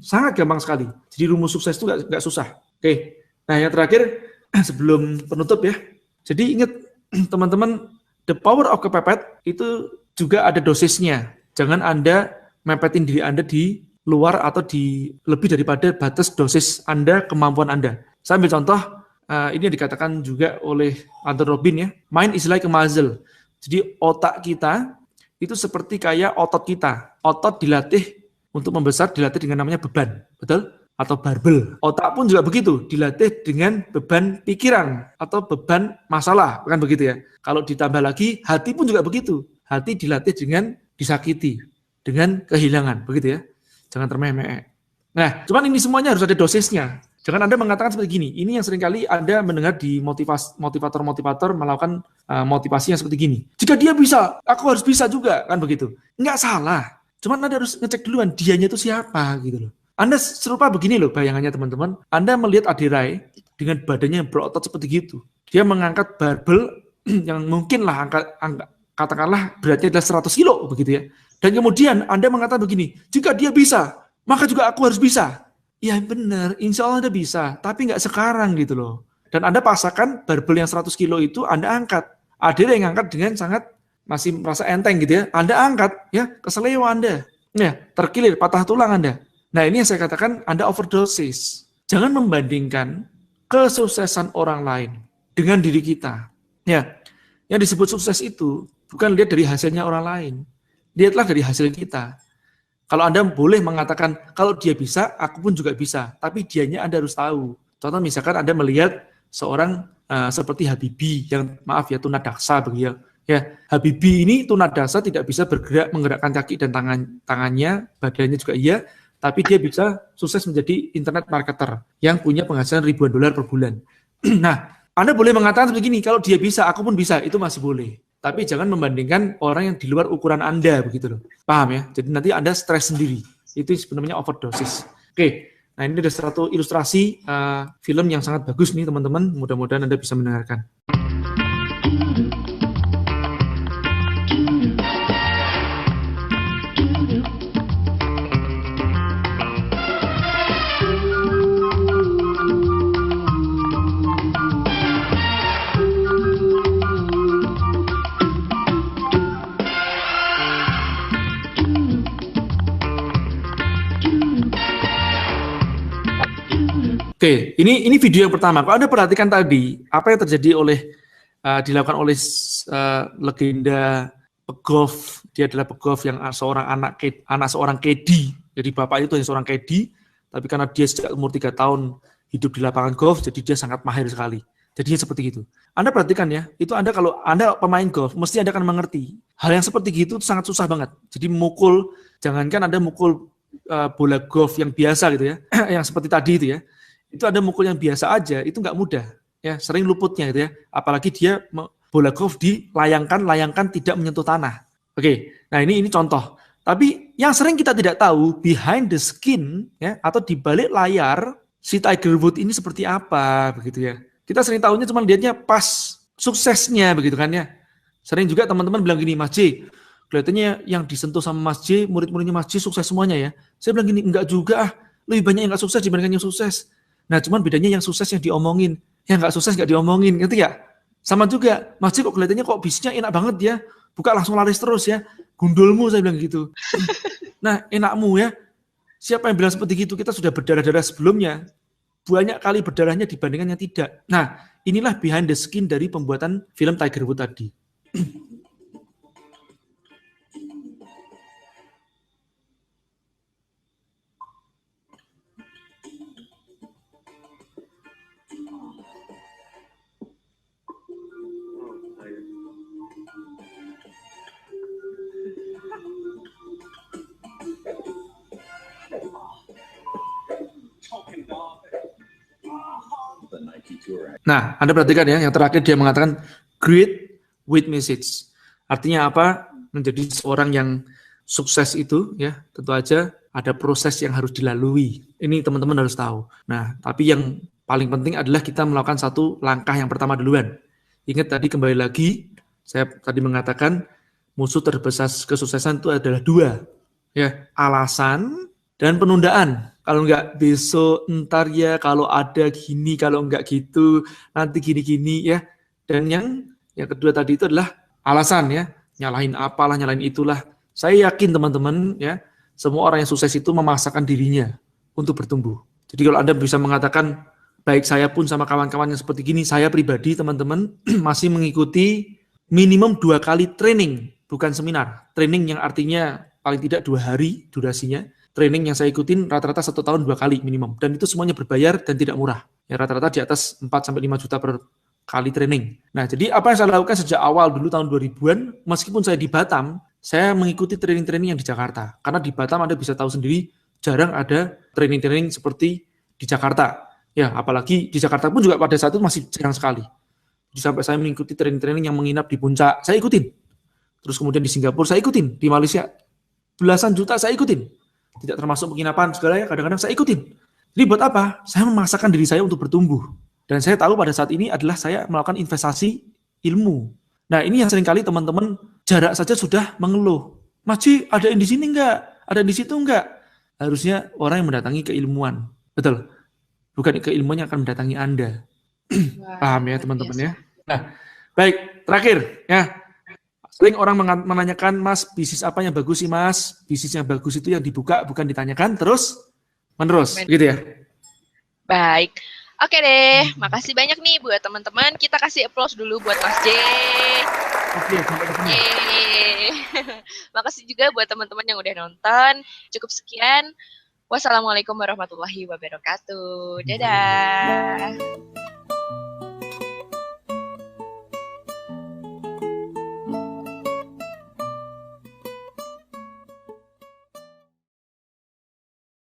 Sangat gampang sekali. Jadi rumus sukses itu enggak susah. Oke. Nah, yang terakhir sebelum penutup ya. Jadi ingat teman-teman, the power of kepepet itu juga ada dosisnya. Jangan Anda mepetin diri Anda di luar atau di lebih daripada batas dosis Anda, kemampuan Anda. Saya ambil contoh, ini yang dikatakan juga oleh Anthony Robbins ya. Mind is like a muscle. Jadi otak kita itu seperti kayak otot kita. Otot dilatih untuk membesar, dilatih dengan namanya beban. Betul? Atau barbel. Otak pun juga begitu, dilatih dengan beban pikiran atau beban masalah, bukan begitu ya. Kalau ditambah lagi, hati pun juga begitu. Hati dilatih dengan disakiti, dengan kehilangan, begitu ya. Jangan termeh-meh. Nah, cuman ini semuanya harus ada dosisnya. Jangan Anda mengatakan seperti gini. Ini yang seringkali Anda mendengar di motivator-motivator melakukan motivasi yang seperti gini. Jika dia bisa, aku harus bisa juga, kan begitu. Enggak salah. Cuman Anda harus ngecek duluan dianya itu siapa gitu loh. Anda serupa begini loh bayangannya teman-teman. Anda melihat Aderai dengan badannya yang berotot seperti gitu. Dia mengangkat barbel yang mungkin lah katakanlah beratnya adalah 100 kilo begitu ya. Dan kemudian Anda mengatakan begini, jika dia bisa, maka juga aku harus bisa. Ya benar, insya Allah Anda bisa, tapi nggak sekarang gitu loh. Dan Anda paksakan barbel yang 100 kilo itu Anda angkat. Ada yang angkat dengan sangat masih merasa enteng gitu ya. Anda angkat, ya keseleo Anda. Ya, terkilir, patah tulang Anda. Nah ini yang saya katakan Anda overdosis. Jangan membandingkan kesuksesan orang lain dengan diri kita. Ya, yang disebut sukses itu bukan lihat dari hasilnya orang lain. Lihatlah dari hasil kita. Kalau Anda boleh mengatakan, kalau dia bisa, aku pun juga bisa. Tapi dianya Anda harus tahu. Contoh misalkan Anda melihat seorang seperti Habibie, yang maaf ya tunadaksa begitu ya. Habibie ini tunadaksa tidak bisa bergerak, menggerakkan kaki dan tangannya, badannya juga iya, tapi dia bisa sukses menjadi internet marketer yang punya penghasilan ribuan dolar per bulan. Nah, Anda boleh mengatakan seperti ini, kalau dia bisa, aku pun bisa, itu masih boleh. Tapi jangan membandingkan orang yang di luar ukuran Anda, begitu loh. Paham ya? Jadi nanti Anda stres sendiri. Itu sebenarnya overdosis. Oke, nah ini ada satu ilustrasi film yang sangat bagus nih teman-teman. Mudah-mudahan Anda bisa mendengarkan. Oke, ini video yang pertama. Kalau Anda perhatikan tadi, apa yang terjadi dilakukan oleh legenda pegolf. Dia adalah pegolf yang seorang anak seorang caddy. Jadi bapaknya itu hanya seorang caddy, tapi karena dia sejak umur 3 tahun hidup di lapangan golf, jadi dia sangat mahir sekali. Jadinya seperti itu. Anda perhatikan ya, itu kalau Anda pemain golf, mesti Anda akan mengerti. Hal yang seperti itu sangat susah banget. Jadi jangankan Anda mukul bola golf yang biasa gitu ya, yang seperti tadi itu ya. Itu ada mukul yang biasa aja, itu nggak mudah, ya sering luputnya gitu ya. Apalagi dia bola golf layangkan tidak menyentuh tanah. Oke, nah ini contoh. Tapi yang sering kita tidak tahu behind the skin ya atau di balik layar si Tiger Woods ini seperti apa begitu ya. Kita sering tahunya cuma lihatnya pas suksesnya begitu kan ya. Sering juga teman-teman bilang gini, Mas J, kelihatannya yang disentuh sama Mas J, murid-muridnya Mas J sukses semuanya ya. Saya bilang gini, enggak juga, lebih banyak yang nggak sukses dibandingkan yang sukses. Nah, cuman bedanya yang sukses yang diomongin, yang nggak sukses nggak diomongin, ngerti ya? Sama juga, Mas J kok kelihatannya kok bisnisnya enak banget ya, buka langsung laris terus ya, gundulmu saya bilang gitu. Nah, enakmu ya, siapa yang bilang seperti gitu? Kita sudah berdarah-darah sebelumnya, banyak kali berdarahnya dibandingkan yang tidak. Nah, inilah behind the skin dari pembuatan film Tiger Woods tadi. Nah, Anda perhatikan ya, yang terakhir dia mengatakan great with message. Artinya apa? menjadi seorang yang sukses itu ya tentu aja ada proses yang harus dilalui. Ini teman-teman harus tahu. Nah, tapi yang paling penting adalah kita melakukan satu langkah yang pertama duluan. Ingat tadi kembali lagi, saya tadi mengatakan musuh terbesar kesuksesan itu adalah 2. Ya, alasan dan penundaan. Kalau enggak besok, ntar ya, kalau ada gini, kalau enggak gitu, nanti gini-gini ya. Dan yang kedua tadi itu adalah alasan ya, nyalahin apalah, nyalahin itulah. Saya yakin teman-teman ya, semua orang yang sukses itu memaksakan dirinya untuk bertumbuh. Jadi kalau Anda bisa mengatakan, baik saya pun sama kawan-kawan yang seperti gini, saya pribadi teman-teman masih mengikuti minimum 2 kali training, bukan seminar. Training yang artinya paling tidak 2 hari durasinya. Training yang saya ikutin rata-rata 1 tahun 2 kali minimum. Dan itu semuanya berbayar dan tidak murah. Ya rata-rata di atas 4-5 juta per kali training. Nah, jadi apa yang saya lakukan sejak awal dulu tahun 2000-an, meskipun saya di Batam, saya mengikuti training-training yang di Jakarta. Karena di Batam Anda bisa tahu sendiri, jarang ada training-training seperti di Jakarta. Ya, apalagi di Jakarta pun juga pada saat itu masih jarang sekali. Jadi sampai saya mengikuti training-training yang menginap di puncak, saya ikutin. Terus kemudian di Singapura, saya ikutin. Di Malaysia, belasan juta saya ikutin. Tidak termasuk penginapan segala ya, kadang-kadang saya ikutin. Jadi buat apa? Saya memaksakan diri saya untuk bertumbuh. Dan saya tahu pada saat ini adalah saya melakukan investasi ilmu. Nah, ini yang seringkali teman-teman jarak saja sudah mengeluh. Mas Ji, ada yang di sini enggak? Ada yang di situ enggak? Harusnya orang yang mendatangi keilmuan. Betul. Bukan keilmuan yang akan mendatangi Anda. Paham ya teman-teman ya? Nah, baik. Terakhir ya. Sering orang menanyakan, Mas, bisnis apa yang bagus sih, Mas? Bisnis yang bagus itu yang dibuka, bukan ditanyakan terus menerus, gitu ya? Baik. Oke deh, makasih banyak nih buat teman-teman. Kita kasih applause dulu buat Mas J. Oke, sampai ketemu. Makasih juga buat teman-teman yang udah nonton. Cukup sekian. Wassalamualaikum warahmatullahi wabarakatuh. Dadah.